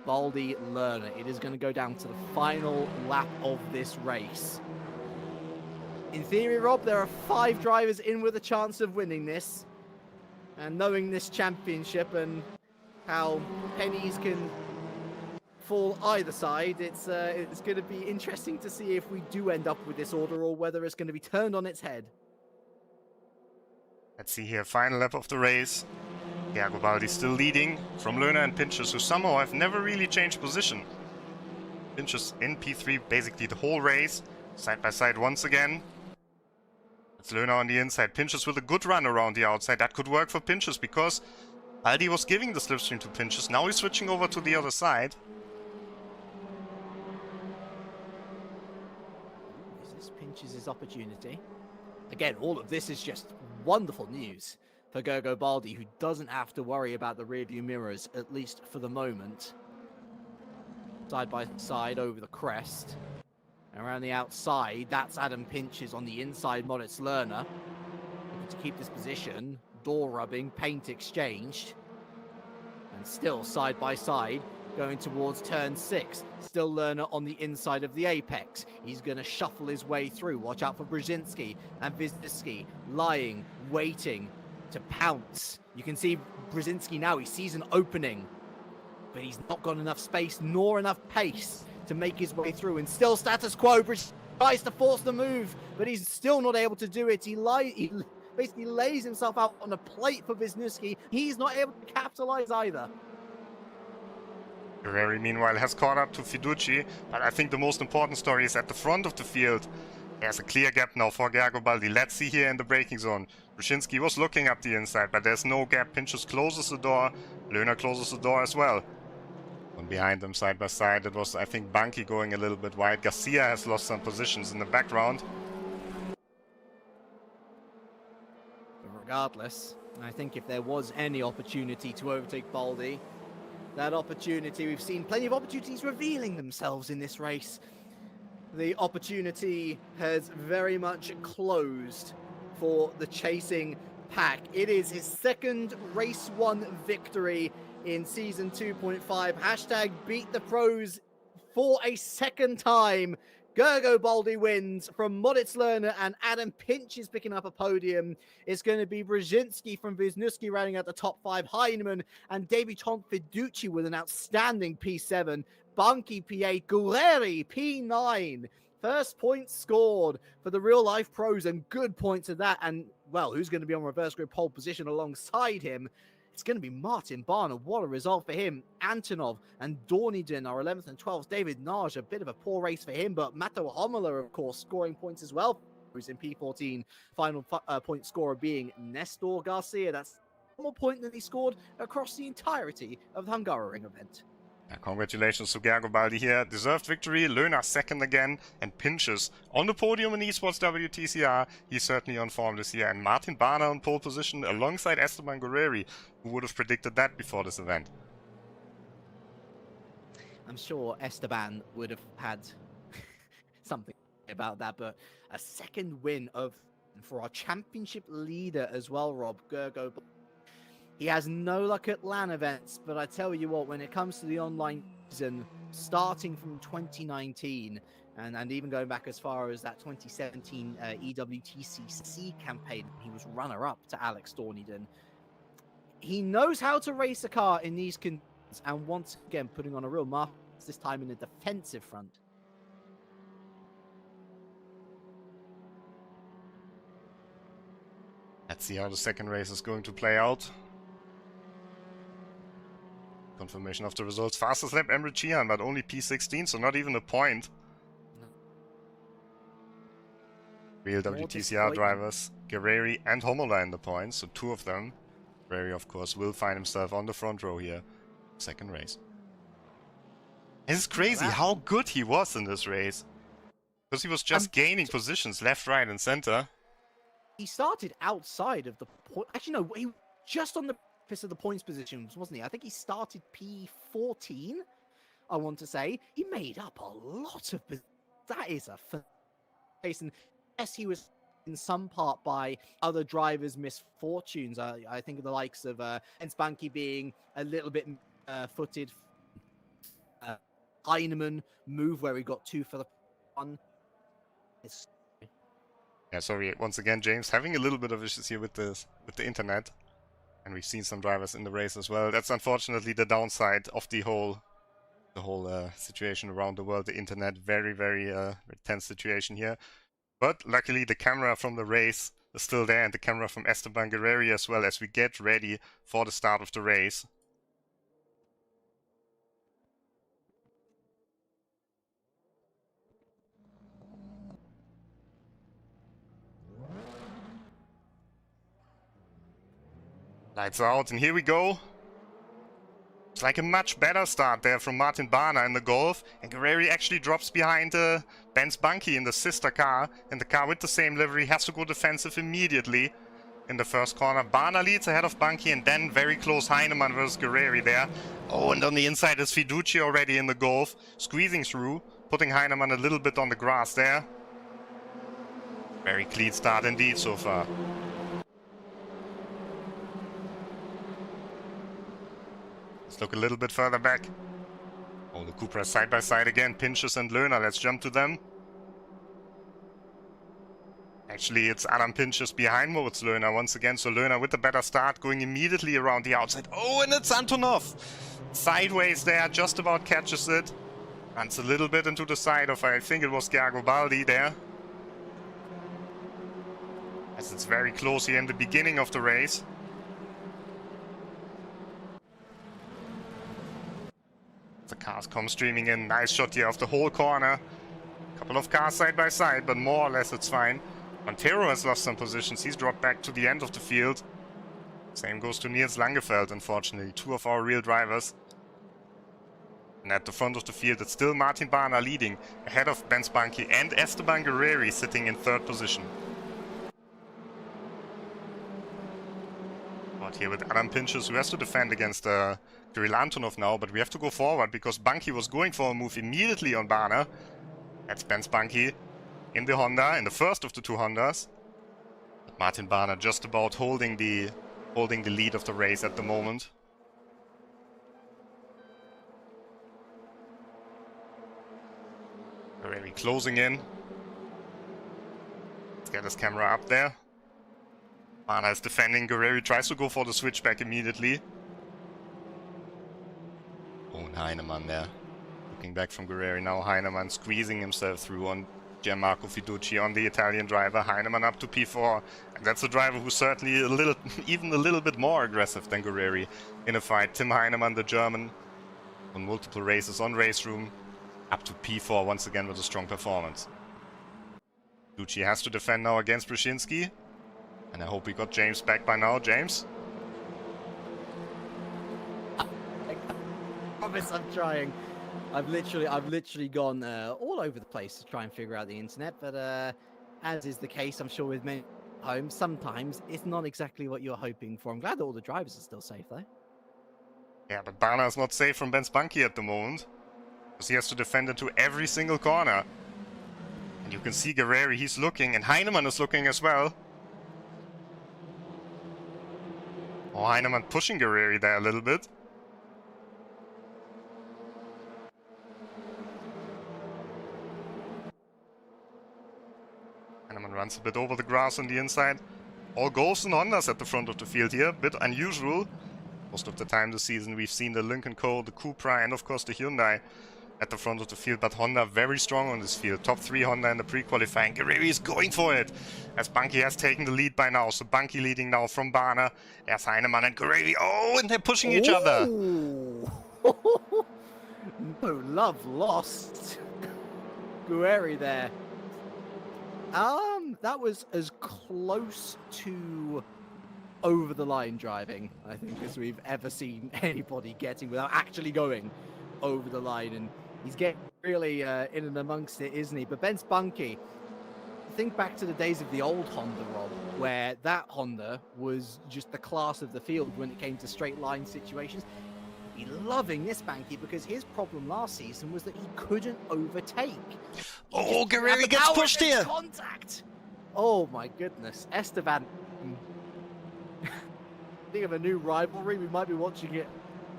Baldi Lerner. It is going to go down to the final lap of this race. In theory, Rob, there are 5 drivers in with a chance of winning this. And knowing this championship and how pennies can fall either side, it's going to be interesting to see if we do end up with this order or whether it's going to be turned on its head. Let's see here, final lap of the race. Gergo Baldi still leading from Lerner and Pinches, who somehow have never really changed position. Pinches in P3 basically the whole race, side by side once again. It's Lerner on the inside, Pinches with a good run around the outside. That could work for Pinches because Baldi was giving the slipstream to Pinches. Now he's switching over to the other side. Is this Pinches' opportunity? Again, all of this is just wonderful news for Gergo Baldi, who doesn't have to worry about the rearview mirrors, at least for the moment. Side by side over the crest. Around the outside, that's Adam Pinches on the inside, Moritz Lerner. Looking to keep this position. Door rubbing, paint exchanged. And still side by side, going towards turn 6. Still Lerner on the inside of the apex. He's going to shuffle his way through. Watch out for Brzezinski and Wisniewski lying, waiting to pounce. You can see Brzezinski now, he sees an opening, but he's not got enough space nor enough pace to make his way through. And still status quo, Brzezinski tries to force the move, but he's still not able to do it. He basically lays himself out on a plate for Wisniewski. He's not able to capitalize either. Guerreri, meanwhile, has caught up to Fiducci, but I think the most important story is at the front of the field. There's a clear gap now for Gergo Baldi. Let's see here in the braking zone. Brzezinski was looking up the inside, but there's no gap. Pinches closes the door. Lerner closes the door as well. And behind them, side by side, it was, I think, Bunky going a little bit wide. Garcia has lost some positions in the background. But regardless, I think if there was any opportunity to overtake Baldi, that opportunity, we've seen plenty of opportunities revealing themselves in this race. The opportunity has very much closed for the chasing pack. It is his second race 1 victory in season 2.5. Hashtag beat the pros for a second time. Gergo Baldi wins from Moritz Lerner, and Adam Pinch is picking up a podium. It's going to be Brzezinski from Wisniewski rounding out the top 5, Heinemann and Debutant Fiducci with an outstanding P7, Bunky P8, Guerreri P9. First point scored for the real life pros, and good points at that. And well, who's going to be on reverse grid pole position alongside him? It's going to be Martin Barner. What a result for him. Antonov and Dorniden are 11th and 12th. David Naj, a bit of a poor race for him, but Mato Homola, of course, scoring points as well. Who's in P14. Final point scorer being Nestor Garcia. That's one more point than he scored across the entirety of the Hungaroring event. Congratulations to Gergo Baldi here. Deserved victory. Lerner second again. And Pinches on the podium in Esports WTCR. He's certainly on form this year. And Martin Barner on pole position alongside Esteban Guerreri. Who would have predicted that before this event? I'm sure Esteban would have had something about that. But a second win for our championship leader as well, Rob, Gergo. He has no luck at LAN events, but I tell you what, when it comes to the online season, starting from 2019 and even going back as far as that 2017 EWTCC campaign, he was runner-up to Alex Dorniden. He knows how to race a car in these conditions, and once again putting on a real mark, this time in the defensive front. Let's see how the second race is going to play out. Confirmation of the results. Fastest lap, Emre Cihan, but only P16, so not even a point. Real WTCR drivers, Guerreri and Homola in the points, so two of them. Guerreri, of course, will find himself on the front row here. Second race. It's crazy how good he was in this race. Because he was just gaining positions left, right, and center. He started outside of the point. Actually, no, he was just on the of the points positions, wasn't he? I think he started P14, I want to say. He made up a lot of... That is a case. And yes, he was in some part by other drivers' misfortunes. I think of the likes of Ensbanki being a little bit footed. Heinemann move where he got 2 for the 1. Yeah, sorry, once again, James, having a little bit of issues here with the internet. And we've seen some drivers in the race as well. That's unfortunately the downside of the whole situation around the world. The internet, very, very tense situation here. But luckily the camera from the race is still there, and the camera from Esteban Guerreri as well, as we get ready for the start of the race. Lights out, and here we go. It's like a much better start there from Martin Barner in the Golf, and Guerreri actually drops behind Benz Bunky in the sister car, and the car with the same livery has to go defensive immediately in the first corner. Barner leads ahead of Bunky, and then very close Heinemann versus Guerreri there. Oh, and on the inside is Fiducci already in the Golf, squeezing through, putting Heinemann a little bit on the grass there. Very clean start indeed so far. Let's look a little bit further back. Oh, the Cupra side by side again. Pinches and Lerner. Let's jump to them. Actually, it's Adam Pinches behind Moritz Lerner once again. So Lerner with the better start, going immediately around the outside. Oh, and it's Antonov. Sideways there, just about catches it. Runs a little bit into the side of, I think it was Gergo Baldi there. As it's very close here in the beginning of the race. The cars come streaming in. Nice shot here off the whole corner. Couple of cars side by side, but more or less it's fine. Montero has lost some positions. He's dropped back to the end of the field. Same goes to Niels Langeveld, unfortunately. 2 of our real drivers. And at the front of the field, it's still Martin Barner leading, ahead of Ben Spunky and Esteban Guerreri sitting in 3rd position. But here with Adam Pinches, who has to defend against Kirill Antonov now, but we have to go forward because Bunky was going for a move immediately on Barner. That's Ben Spunky in the Honda, in the first of the 2 Hondas. But Martin Barner just about holding the lead of the race at the moment. Guerreri closing in. Let's get his camera up there. Bana is defending. Guerreri tries to go for the switchback immediately. Oh, and Heinemann there. Looking back from Guerreri now. Heinemann squeezing himself through on Gianmarco Fiducci on the Italian driver. Heinemann up to P4. And that's a driver who's certainly even a little bit more aggressive than Guerreri in a fight. Tim Heinemann, the German, on multiple races on RaceRoom. Up to P4 once again with a strong performance. Fiducci has to defend now against Brzezinski. And I hope we got James back by now. James? I promise I'm trying. I've literally gone all over the place to try and figure out the internet, but as is the case, I'm sure with many homes, sometimes it's not exactly what you're hoping for. I'm glad that all the drivers are still safe, though. Yeah, but Bana is not safe from Benz Bunky at the moment, because he has to defend into every single corner. And you can see Guerreri, he's looking, and Heinemann is looking as well. Oh, Heinemann pushing Guerreri there a little bit. Heinemann runs a bit over the grass on the inside. All Golfs and Hondas at the front of the field here, a bit unusual. Most of the time this season we've seen the Lincoln Co, the Cupra, and of course the Hyundai at the front of the field, but Honda very strong on this field. Top 3 Honda in the pre-qualifying. Guerreri is going for it, as Bunky has taken the lead by now. So Bunky leading now from Bana. There's Heinemann and Guerreri. Oh, and they're pushing each other. No love lost. Guerreri there. That was as close to over the line driving, I think, as we've ever seen anybody getting without actually going over the line, and he's getting really in and amongst it, isn't he? But Benz Bunky, think back to the days of the old Honda, Rob, where that Honda was just the class of the field when it came to straight line situations. He'd be loving this Bunky because his problem last season was that he couldn't overtake. Oh, Guerreri gets pushed here. Contact. Oh my goodness, Esteban. Think of a new rivalry. We might be watching it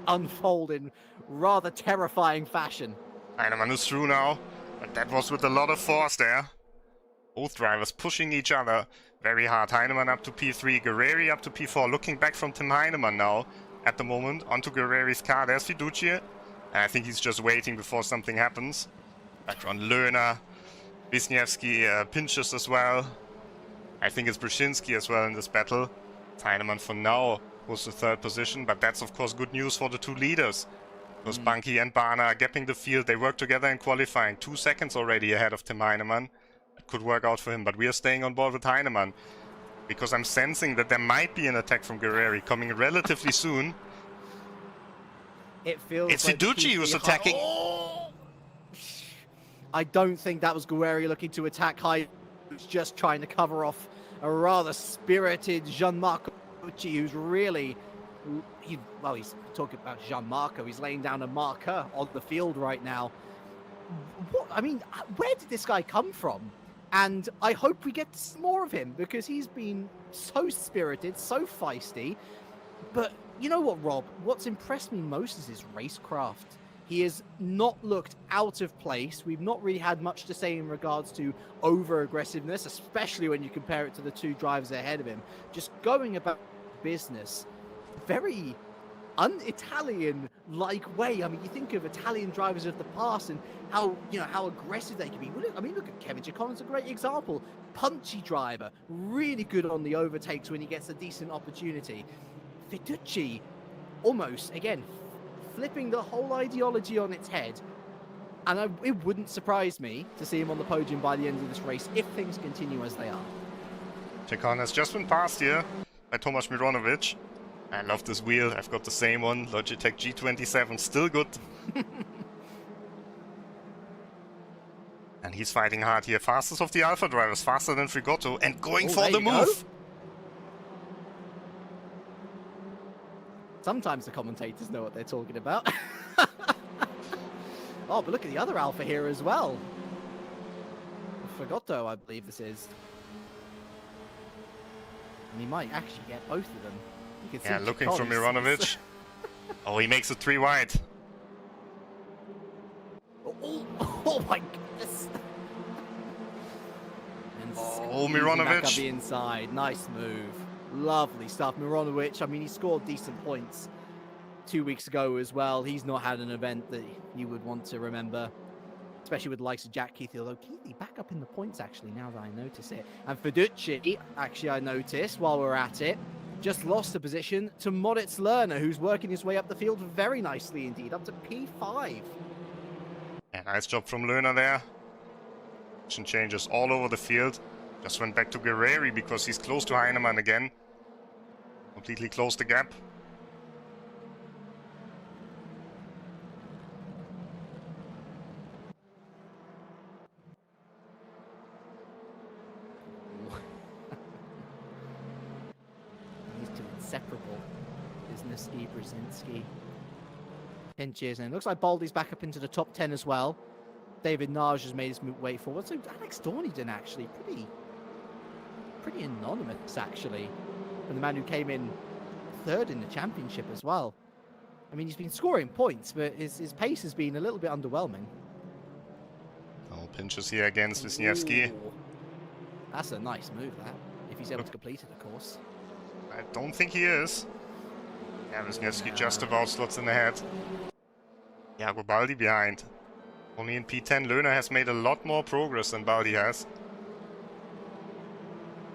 unfold in rather terrifying fashion. Heinemann is through now, but that was with a lot of force there. Both drivers pushing each other very hard. Heinemann up to P3, Guerreri up to P4. Looking back from Tim Heinemann now at the moment onto Guerreri's car. There's Fiducci, and I think he's just waiting before something happens. Background Löhner, Wisniewski pinches as well. I think it's Brzezinski as well in this battle. Heinemann for now was the 3rd position, but that's of course good news for the 2 leaders. Because Bunky and Bana are gapping the field. They work together in qualifying. 2 seconds already ahead of Tim Heinemann. It could work out for him, but we are staying on board with Heinemann. Because I'm sensing that there might be an attack from Guerreri coming relatively soon. It feels it's like Fiducci who's attacking. Oh! I don't think that was Guerreri looking to attack Heinemann. Who's just trying to cover off a rather spirited Gianmarco Fiducci, who's really... he's talking about Gianmarco. He's laying down a marker on the field right now. I mean, where did this guy come from? And I hope we get to see more of him, because he's been so spirited, so feisty. But you know what, Rob? What's impressed me most is his racecraft. He has not looked out of place. We've not really had much to say in regards to over-aggressiveness, especially when you compare it to the 2 drivers ahead of him. Just going about business. Very un-Italian-like way. I mean, you think of Italian drivers of the past and how aggressive they can be. Well, look at Kevin Giacomo's a great example. Punchy driver, really good on the overtakes when he gets a decent opportunity. Fiducci, almost, again, flipping the whole ideology on its head. And it wouldn't surprise me to see him on the podium by the end of this race if things continue as they are. Chicane has just been passed here by Tomasz Mironovic. I love this wheel. I've got the same one. Logitech G27, still good. And he's fighting hard here. Fastest of the Alpha drivers, faster than Frigotto, and going for the move. Sometimes the commentators know what they're talking about. Oh, but look at the other Alpha here as well. Frigotto, I believe this is. And he might actually get both of them. Yeah, looking for Mironovic. Oh, he makes it 3 wide. Oh my goodness. back up Mironovic. the inside. Nice move. Lovely stuff. Mironovic, I mean, he scored decent points 2 weeks ago as well. He's not had an event that you would want to remember, especially with the likes of Jack Keithley, although Keithley back up in the points, actually, now that I notice it. And Fiducci, actually, I noticed while we're at it, just lost a position to Moritz Lerner, who's working his way up the field very nicely indeed, up to P5. Yeah, nice job from Lerner there. Position changes all over the field. Just went back to Guerreri because he's close to Heinemann again. Completely closed the gap. These two inseparable. Wisniewski, Brzezinski. Pinches, and it looks like Baldi's back up into the top 10 as well. David Naj has made his way forward. So Alex Dorneyden actually pretty anonymous actually. And the man who came in third in the championship as well. I mean, he's been scoring points, but his pace has been a little bit underwhelming. Oh, pinches here against Wisniewski. Ooh. That's a nice move, that. If he's able to complete it, of course. I don't think he is. Yeah, Wisniewski just about slots in ahead. Gergo Baldi behind. Only in P10. Lerner has made a lot more progress than Baldi has.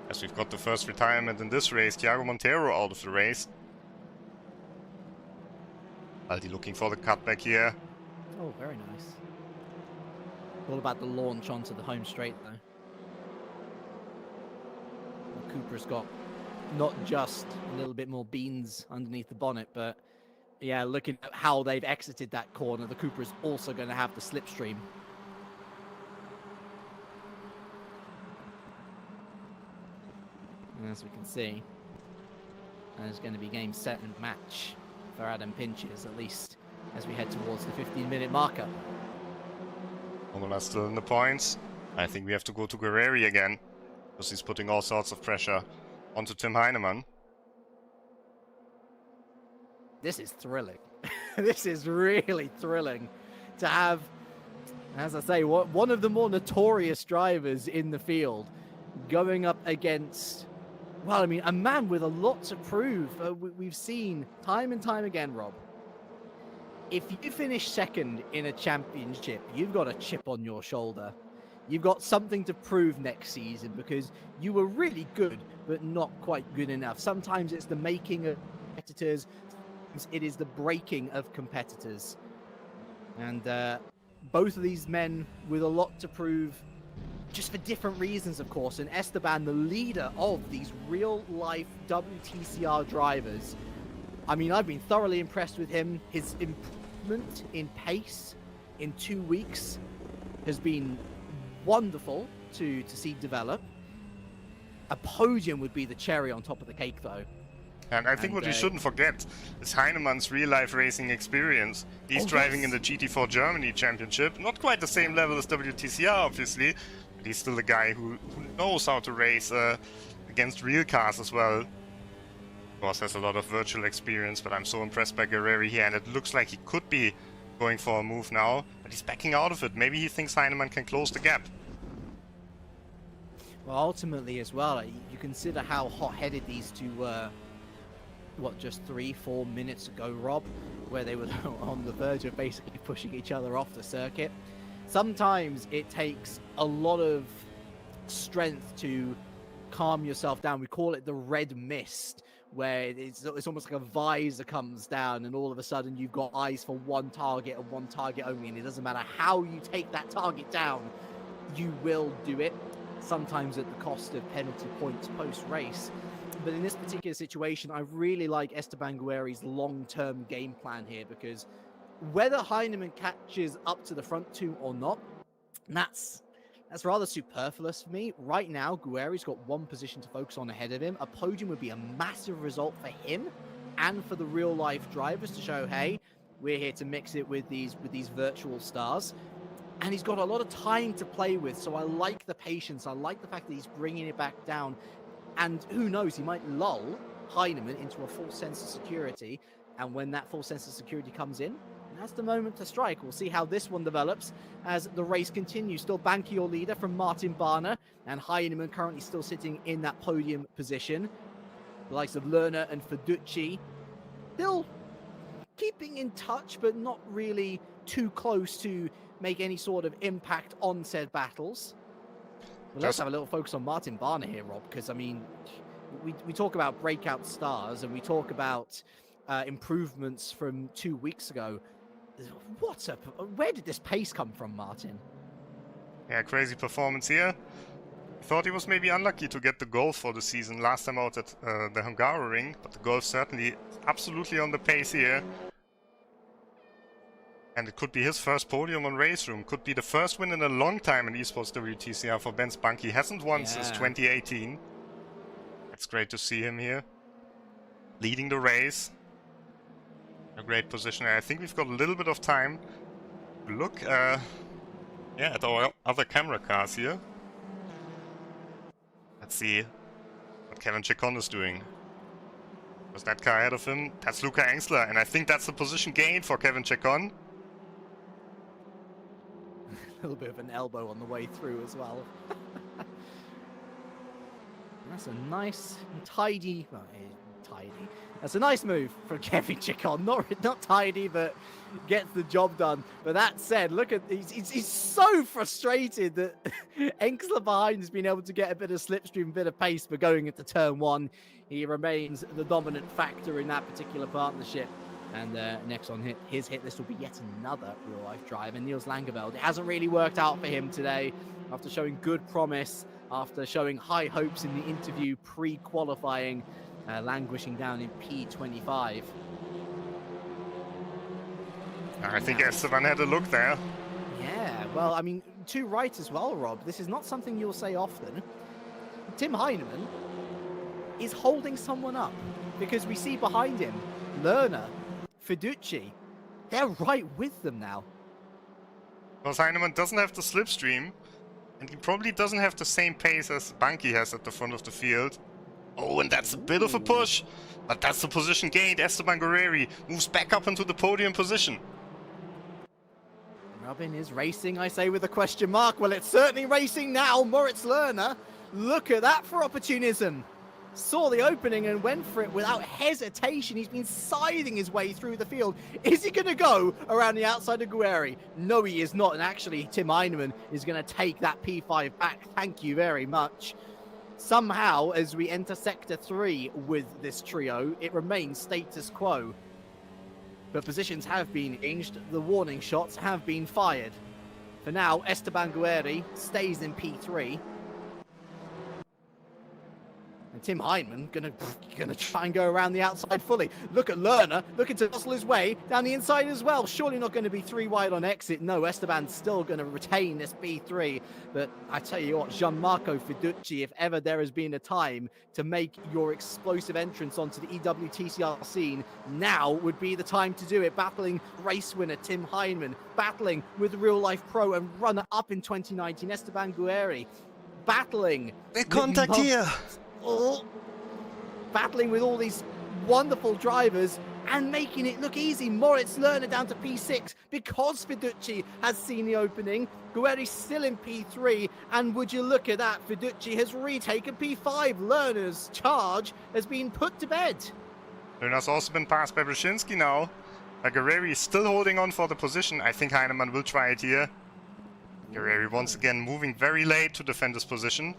As we've got the first retirement in this race, Thiago Monteiro out of the race. Baldi looking for the cutback here. Oh, very nice. All about the launch onto the home straight, though. Well, Cooper's got not just a little bit more beans underneath the bonnet, but yeah, looking at how they've exited that corner, the Cooper is also going to have the slipstream. And as we can see, there's going to be game, set, and match for Adam Pinches, at least as we head towards the 15-minute marker. Homola still in the points. I think we have to go to Guerreri again, because he's putting all sorts of pressure onto Tim Heinemann. This is thrilling. This is really thrilling to have, as I say, one of the more notorious drivers in the field going up against, well, I mean, a man with a lot to prove. We've seen time and time again, Rob. If you finish second in a championship, you've got a chip on your shoulder. You've got something to prove next season because you were really good, but not quite good enough. Sometimes it's the making of competitors. It is the breaking of competitors. And both of these men with a lot to prove, just for different reasons, of course. And Esteban, the leader of these real-life WTCR drivers, I mean, I've been thoroughly impressed with him. His improvement in pace in 2 weeks has been wonderful to see develop. A podium would be the cherry on top of the cake, though. And I think what we shouldn't forget is Heinemann's real-life racing experience. He's driving in the GT4 Germany Championship. Not quite the same level as WTCR, obviously. But he's still a guy who knows how to race against real cars as well. Of course, has a lot of virtual experience, but I'm so impressed by Guerreri here. And it looks like he could be going for a move now. But he's backing out of it. Maybe he thinks Heinemann can close the gap. Well, ultimately as well, you consider how hot-headed these two were. What, just 3-4 minutes ago, Rob, where they were on the verge of basically pushing each other off the circuit. Sometimes it takes a lot of strength to calm yourself down. We call it the red mist, where it's almost like a visor comes down and all of a sudden you've got eyes for one target and one target only, and it doesn't matter how you take that target down, you will do it, sometimes at the cost of penalty points post-race. But in this particular situation, I really like Esteban Guerreri's long-term game plan here, because whether Heinemann catches up to the front two or not, that's rather superfluous for me. Right now, Guerreri's got one position to focus on ahead of him. A podium would be a massive result for him and for the real-life drivers to show, hey, we're here to mix it with these virtual stars. And he's got a lot of time to play with, so I like the patience. I like the fact that he's bringing it back down. And who knows, he might lull Heinemann into a false sense of security. And when that false sense of security comes in, That's the moment to strike. We'll see how this one develops as the race continues. Still Banki your leader from Martin Barner, and Heinemann currently still sitting in that podium position. The likes of Lerner and Fiducci still keeping in touch, but not really too close to make any sort of impact on said battles. But let's have a little focus on Martin Barner here, Rob, because, I mean, we talk about breakout stars and we talk about improvements from 2 weeks ago. Where did this pace come from, Martin? Yeah, crazy performance here. Thought he was maybe unlucky to get the Golf for the season last time out at the Hungaro Ring, but the Golf certainly absolutely on the pace here. And it could be his first podium on RaceRoom. Could be the first win in a long time in Esports WTCR for Benz Banki. He hasn't won since 2018. It's great to see him here, leading the race. A great position. I think we've got a little bit of time to look at our other camera cars here. Let's see what Kevin Chacon is doing. Was that car ahead of him? That's Luca Engsler, and I think that's the position gained for Kevin Chacon. A little bit of an elbow on the way through as well. That's a nice, tidy, well, tidy. That's a nice move from Kevin Chacon. Not tidy, but gets the job done. But that said, look at, he's so frustrated that Engsler behind has been able to get a bit of slipstream, a bit of pace, but going into turn one, he remains the dominant factor in that particular partnership. And next on his hit list will be yet another real-life drive. And Niels Langeveld, it hasn't really worked out for him today after showing good promise, after showing high hopes in the interview pre-qualifying, languishing down in P25. I think Esteban had a look there. Yeah, well, I mean, too right as well, Rob. This is not something you'll say often. Tim Heinemann is holding someone up because we see behind him Lerner, Fiducci. They're right with them now. Because Heinemann doesn't have the slipstream, and he probably doesn't have the same pace as Banki has at the front of the field. Oh, and that's a bit of a push, but that's the position gained. Esteban Guerreri moves back up into the podium position. Robin is racing, I say, with a question mark. Well, it's certainly racing now. Moritz Lerner, look at that for opportunism. Saw the opening and went for it without hesitation. He's been scything his way through the field. Is he going to go around the outside of Guerreri? No, he is not. And actually, Tim Heinemann is going to take that P5 back. Thank you very much. Somehow, as we enter Sector 3 with this trio, it remains status quo. But positions have been changed. The warning shots have been fired. For now, Esteban Guerreri stays in P3. And Tim Heinemann gonna try and go around the outside fully. Look at Lerner, looking to hustle his way down the inside as well. Surely not going to be 3 wide on exit. No, Esteban's still going to retain this B3. But I tell you what, Gianmarco Fiducci, if ever there has been a time to make your explosive entrance onto the EWTCR scene, now would be the time to do it. Battling race winner Tim Heinemann, battling with real-life pro and runner-up in 2019, Esteban Guerreri, battling... The contact here! Battling with all these wonderful drivers and making it look easy. Moritz Lerner down to P6 because Fiducci has seen the opening. Guerreri still in P3, and would you look at that, Fiducci has retaken P5. Lerner's charge has been put to bed. Lerner's also been passed by Brzezinski now. Guerreri is still holding on for the position. I think Heinemann will try it here. Guerreri once again moving very late to defend his position.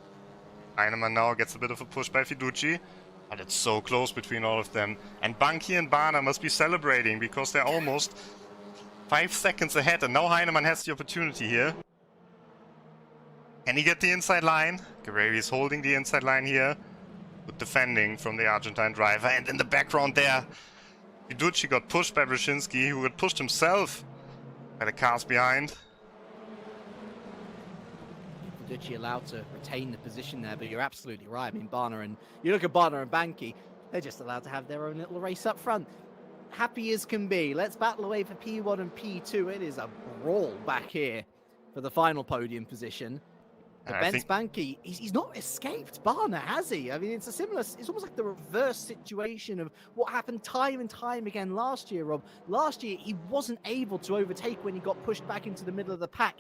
Heinemann now gets a bit of a push by Fiducci, but it's so close between all of them. And Banki and Barner must be celebrating because they're almost 5 seconds ahead, and now Heinemann has the opportunity here. Can he get the inside line? Guerreri is holding the inside line here, with defending from the Argentine driver. And in the background there, Fiducci got pushed by Brzezinski, who had pushed himself by the cars behind. Fiducci allowed to retain the position there, but you're absolutely right. I mean, Barner and you look at Barner and Banki, they're just allowed to have their own little race up front. Happy as can be. Let's battle away for P1 and P2. It is a brawl back here for the final podium position. The Ben Spanky, he's not escaped Barna, has he? I mean, it's almost like the reverse situation of what happened time and time again last year, Rob. Last year, he wasn't able to overtake when he got pushed back into the middle of the pack.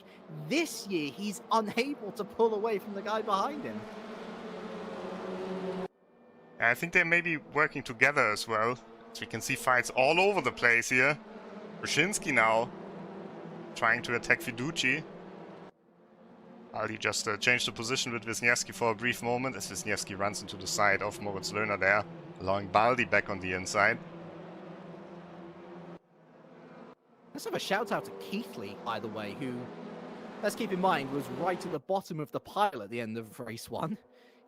This year, he's unable to pull away from the guy behind him. I think they may be working together as well. So we can see fights all over the place here. Brzezinski now trying to attack Fiducci. Baldi just changed the position with Wisniewski for a brief moment as Wisniewski runs into the side of Moritz Löhner there, allowing Baldi back on the inside. Let's have a shout out to Keithley, by the way, who, let's keep in mind, was right at the bottom of the pile at the end of race 1.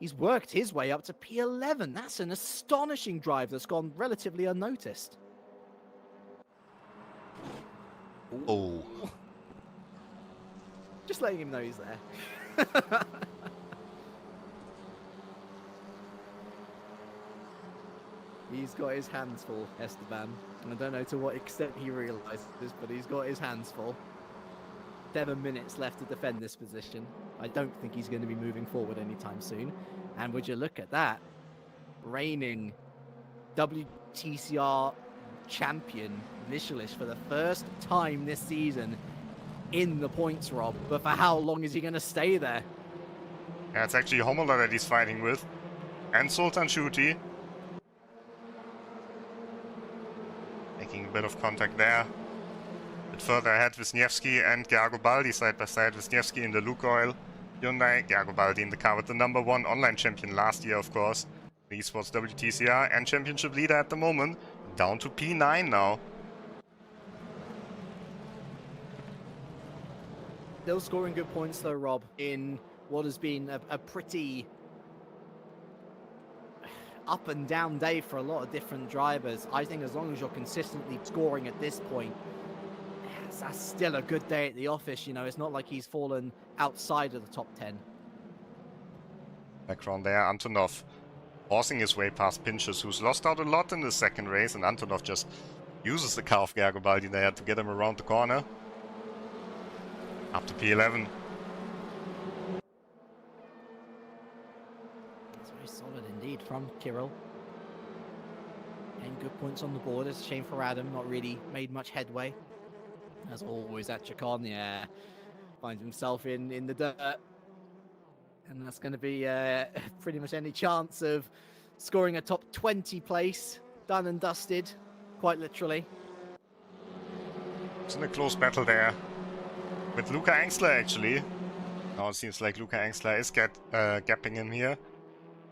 He's worked his way up to P11. That's an astonishing drive that's gone relatively unnoticed. Oh. Just letting him know he's there. He's got his hands full, Esteban. And I don't know to what extent he realizes this, but he's got his hands full. 7 minutes left to defend this position. I don't think he's going to be moving forward anytime soon. And would you look at that? Reigning WTCR champion Michelisz for the first time this season in the points, Rob. But for how long is he going to stay there? Yeah, it's actually Homola that he's fighting with. And Sultan Shuti. Making a bit of contact there. A bit further ahead, Wisniewski and Gergo Baldi side by side. Wisniewski in the Lukoil Hyundai, Gergo Baldi in the car with the #1 online champion last year, of course. The Esports WTCR and championship leader at the moment. Down to P9 now. Still scoring good points though, Rob, in what has been a pretty up and down day for a lot of different drivers. I think as long as you're consistently scoring at this point, that's still a good day at the office. You know, it's not like he's fallen outside of the top 10. Background there, Antonov forcing his way past Pinchas, who's lost out a lot in the second race, and Antonov just uses the car of Gergo Baldi there to get him around the corner. Up to P11. It's very solid indeed from Kirill. And good points on the board. It's a shame for Adam, not really made much headway. As always at Chacon, yeah, finds himself in the dirt. And that's going to be pretty much any chance of scoring a top 20 place. Done and dusted, quite literally. It's in a close battle there with Luca Engstler, actually. Now it seems like Luca Engstler is gapping him here.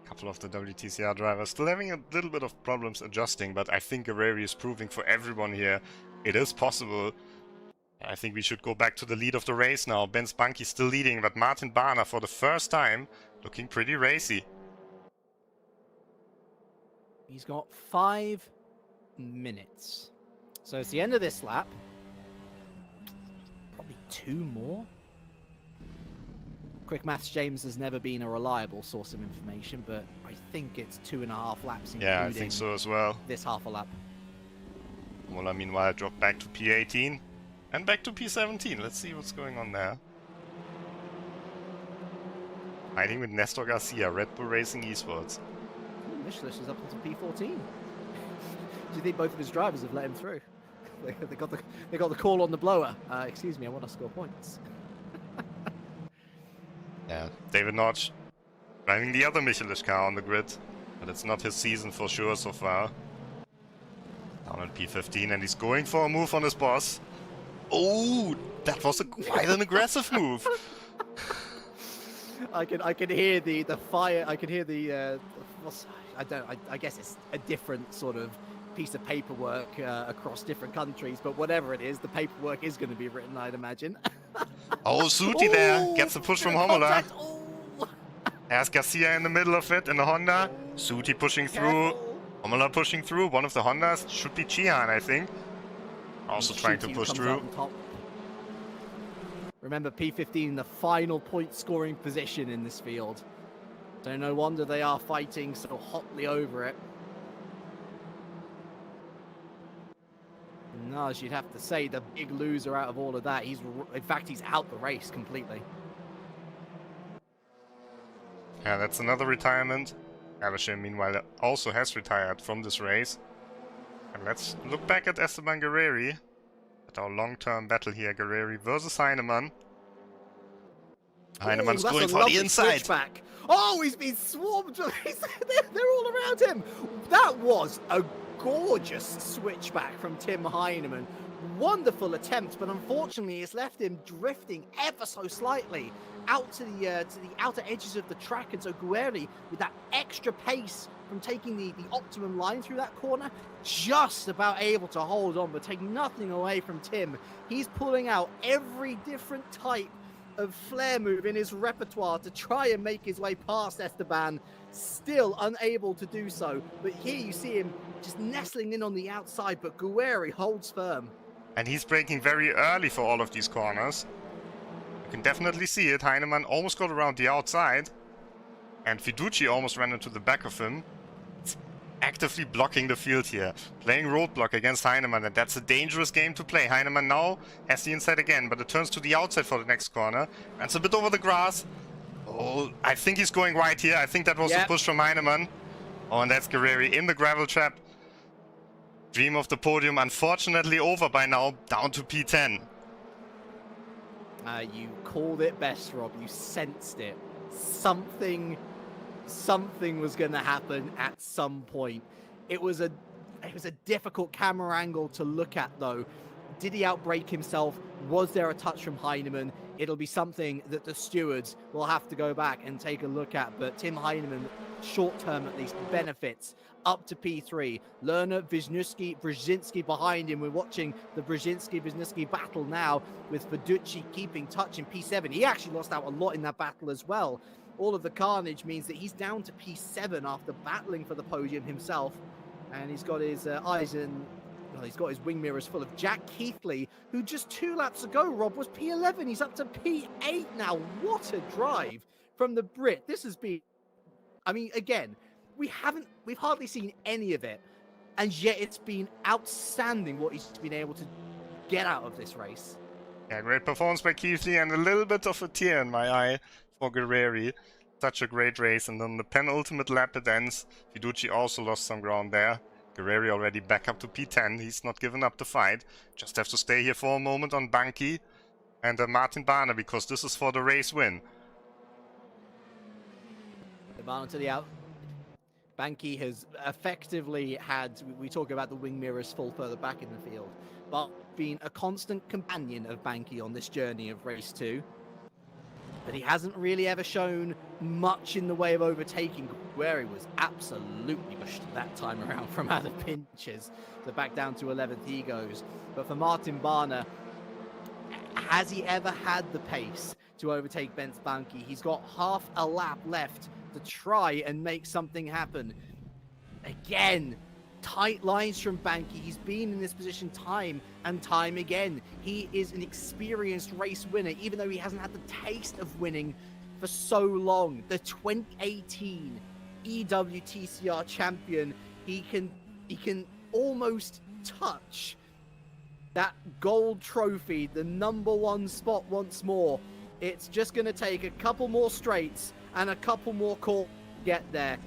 A couple of the WTCR drivers still having a little bit of problems adjusting, but I think Guerreri is proving for everyone here it is possible. I think we should go back to the lead of the race now. Ben Spanky still leading, but Martin Barner for the first time looking pretty racy. He's got 5 minutes. So it's the end of this lap. Probably 2 more. Quick maths, James has never been a reliable source of information, but I think it's 2.5 laps, including Yeah, I think so as well. This half a lap. Homola meanwhile dropped back to P18 and back to P17. Let's see what's going on there. Fighting with Nestor Garcia, Red Bull Racing Esports. Michelisz is up into P14. Do you think both of his drivers have let him through? They got the call on the blower. Excuse me, I want to score points. Yeah, David Notch driving the other Michelisz car on the grid, but it's not his season for sure so far. Down on P15, and he's going for a move on his boss. Oh, that was quite an aggressive move. I can hear the fire. I can hear the. I guess it's a different sort of piece of paperwork across different countries, but whatever it is, the paperwork is going to be written, I'd imagine. Oh, Suti there gets a push from Homola. There's Garcia in the middle of it in the Honda. Suti pushing through. Homola pushing through. One of the Hondas should be Chihan, I think. Also trying to push through. Remember, P15, the final point scoring position in this field. So no wonder they are fighting so hotly over it. No, as you'd have to say, the big loser out of all of that. In fact, he's out the race completely. Yeah, that's another retirement. Ehrlacher, meanwhile, also has retired from this race. And let's look back at Esteban Guerreri. At our long-term battle here, Guerreri versus Heinemann. Heinemann's going for the inside. Switchback. Oh, he's been swarmed. They're all around him. That was a gorgeous switchback from Tim Heinemann. Wonderful attempt, but unfortunately it's left him drifting ever so slightly out to the outer edges of the track. And so Guerreri, with that extra pace from taking the optimum line through that corner, just about able to hold on, but taking nothing away from Tim. He's pulling out every different type of flare move in his repertoire to try and make his way past Esteban, still unable to do so. But here you see him just nestling in on the outside, but Guerreri holds firm. And he's braking very early for all of these corners. You can definitely see it. Heinemann almost got around the outside. And Fiducci almost ran into the back of him. It's actively blocking the field here. Playing roadblock against Heinemann, and that's a dangerous game to play. Heinemann now has the inside again, but it turns to the outside for the next corner. And it's a bit over the grass. Oh, I think he's going wide here. I think that was a push from Heinemann. Oh, and that's Guerreri in the gravel trap. Dream of the podium, unfortunately over by now, down to P10. You called it best, Rob. You sensed it. Something was going to happen at some point. It was a difficult camera angle to look at, though. Did he outbrake himself? Was there a touch from Heinemann? It'll be something that the stewards will have to go back and take a look at. But Tim Heinemann, short term at least, benefits up to P3. Lerner, Wisniewski, Brzezinski behind him. We're watching the Brzezinski-Wisniewski battle now, with Fiducci keeping touch in P7. He actually lost out a lot in that battle as well. All of the carnage means that he's down to P7 after battling for the podium himself. And he's got his eyes in... Well, he's got his wing mirrors full of Jack Keithley, who just 2 laps ago, Rob, was P11. He's up to P8 now. What a drive from the Brit. This has been... I mean, again, we've hardly seen any of it, and yet it's been outstanding what he's been able to get out of this race. Yeah, great performance by Keithley, and a little bit of a tear in my eye for Guerreri. Such a great race, and on the penultimate lap it ends. Fiducci also lost some ground there. Guerreri already back up to P10. He's not given up the fight. Just have to stay here for a moment on Banki and Martin Bahner, because this is for the race win. Bahner to the out. Banki has effectively had, we talk about the wing mirrors full further back in the field, but been a constant companion of Banki on this journey of race 2. But he hasn't really ever shown much in the way of overtaking, where he was absolutely pushed that time around from out of pinches. So back down to 11th he goes. But for Martin Bahner, has he ever had the pace to overtake Benz Banki? He's got half a lap left to try and make something happen. Again, tight lines from Banki. He's been in this position time and time again. He is an experienced race winner, even though he hasn't had the taste of winning for so long. The 2018 EWTCR champion. He can almost touch that gold trophy, the #1 spot once more. It's just going to take a couple more straights and a couple more calls to get there.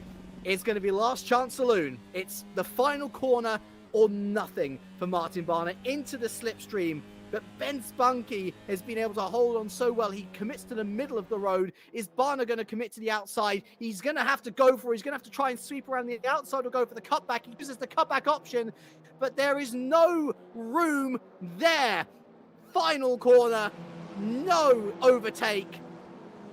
It's going to be last chance saloon. It's the final corner or nothing for Martin Bahner into the slipstream. But Benz Banki has been able to hold on so well. He commits to the middle of the road. Is Bahner going to commit to the outside? He's going to have to go for it. He's going to have to try and sweep around the outside or go for the cutback. He uses the cutback option, but there is no room there. Final corner, no overtake.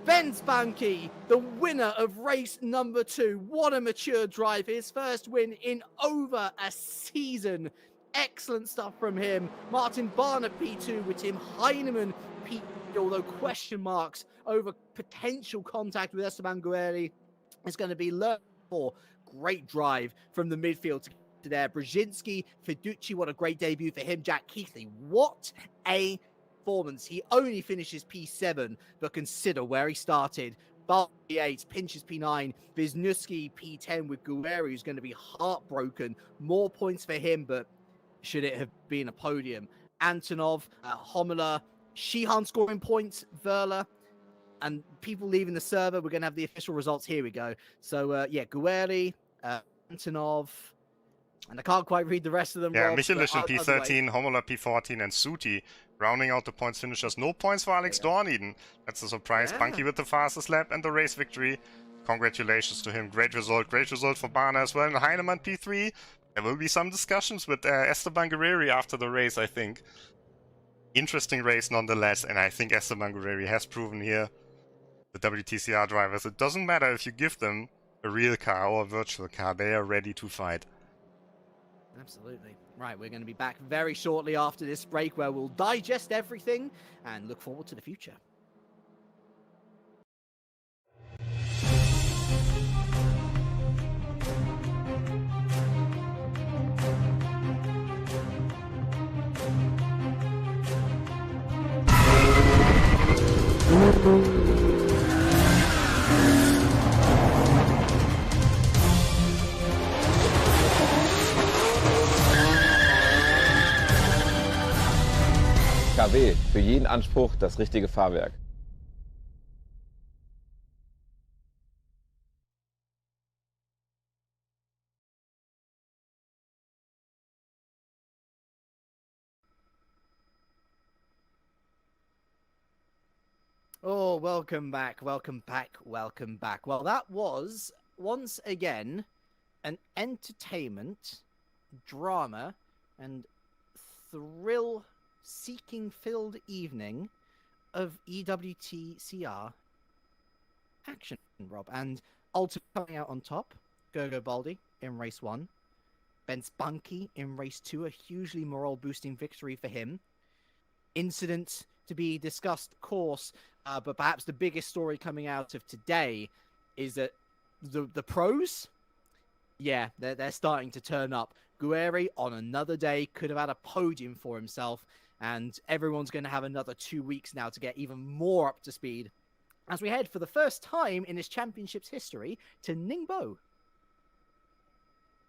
Benz Banki, the winner of race number 2. What a mature drive. His first win in over a season. Excellent stuff from him. Martin Bahner P2 with Tim Heinemann P3, although question marks over potential contact with Esteban Guerreri is going to be learned for. Great drive from the midfield to there. Brzezinski, Fiducci, what a great debut for him. Jack Keithley, what a performance. He only finishes P7, but consider where he started. Baldi P8, pinches P9, Wisniewski P10 with Guerreri, who's going to be heartbroken. More points for him, but should it have been a podium? Antonov, Homola, Sheehan scoring points, Ehrlacher. and people leaving the server. We're going to have the official results. Here we go. So, yeah, Guerri, Antonov, and I can't quite read the rest of them, Yeah, Rob. Michelisz in P13, Homola P14, and Suti rounding out the points finishers. No points for Alex Dorneden. That's a surprise. Yeah. Bunky with the fastest lap and the race victory. Congratulations to him. Great result for Bana as well. And Heinemann P3. There will be some discussions with Esteban Guerreri after the race, I think. Interesting race nonetheless, and I think Esteban Guerreri has proven here, the WTCR drivers, it doesn't matter if you give them a real car or a virtual car, they are ready to fight. Absolutely. Right, we're going to be back very shortly after this break where we'll digest everything and look forward to the future. KW, für jeden Anspruch das richtige Fahrwerk. Oh, welcome back, welcome back, welcome back. Well, that was, once again, an entertainment, drama, and thrill-seeking filled evening of EWTCR action, Rob. And ultimately coming out on top, Gergo Baldi in race 1, Benz Bunky in race 2, a hugely morale-boosting victory for him. Incident to be discussed, of course, but perhaps the biggest story coming out of today is that the pros, yeah, they're starting to turn up. Guerri on another day could have had a podium for himself, and everyone's going to have another 2 weeks now to get even more up to speed as we head for the first time in his championship's history to Ningbo.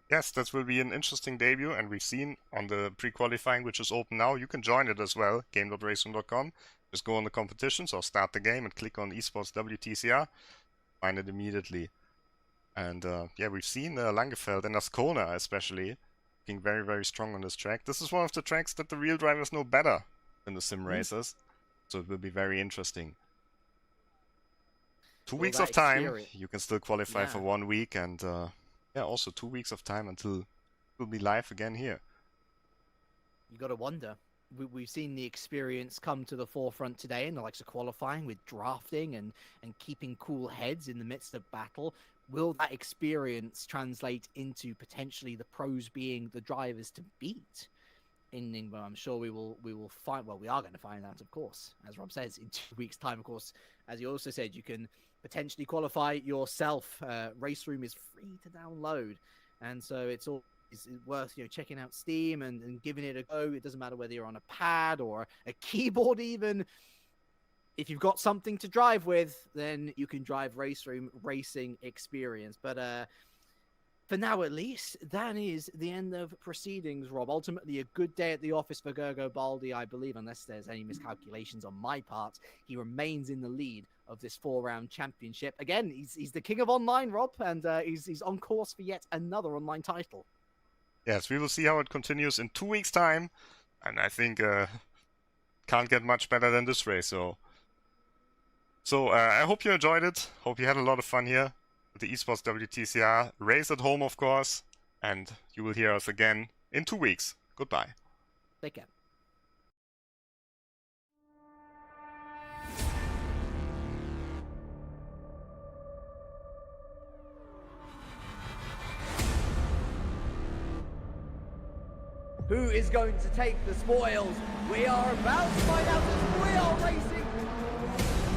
Yes, that will be an interesting debut, and we've seen on the pre-qualifying, which is open now, you can join it as well, game.raceroom.com. Just go on the competitions or start the game and click on Esports WTCR, find it immediately. And yeah, we've seen Langeveld and Ascona especially looking very, very strong on this track. This is one of the tracks that the real drivers know better than the sim racers, so it will be very interesting. 2 weeks of time, you can still qualify for 1 week, and yeah, also 2 weeks of time until we'll be live again here. You got to wonder. We've seen the experience come to the forefront today in the likes of qualifying with drafting and keeping cool heads in the midst of battle. Will that experience translate into potentially the pros being the drivers to beat in Ningbo? I'm sure we will find. Well, we are going to find out, of course, as Rob says, in 2 weeks' time. Of course, as he also said, you can potentially qualify yourself. RaceRoom is free to download, and so it's worth checking out Steam and giving it a go. It doesn't matter whether you're on a pad or a keyboard even. If you've got something to drive with, then you can drive RaceRoom racing experience. But for now, at least, that is the end of proceedings, Rob. Ultimately, a good day at the office for Gergo Baldi, I believe, unless there's any miscalculations on my part. He remains in the lead of this 4-round championship. Again, he's the king of online, Rob, and he's on course for yet another online title. Yes, we will see how it continues in 2 weeks' time, and I think can't get much better than this race. So I hope you enjoyed it. Hope you had a lot of fun here with the Esports WTCR. Race at home, of course, and you will hear us again in 2 weeks. Goodbye. Take care. Who is going to take the spoils? We are about to find out as we are racing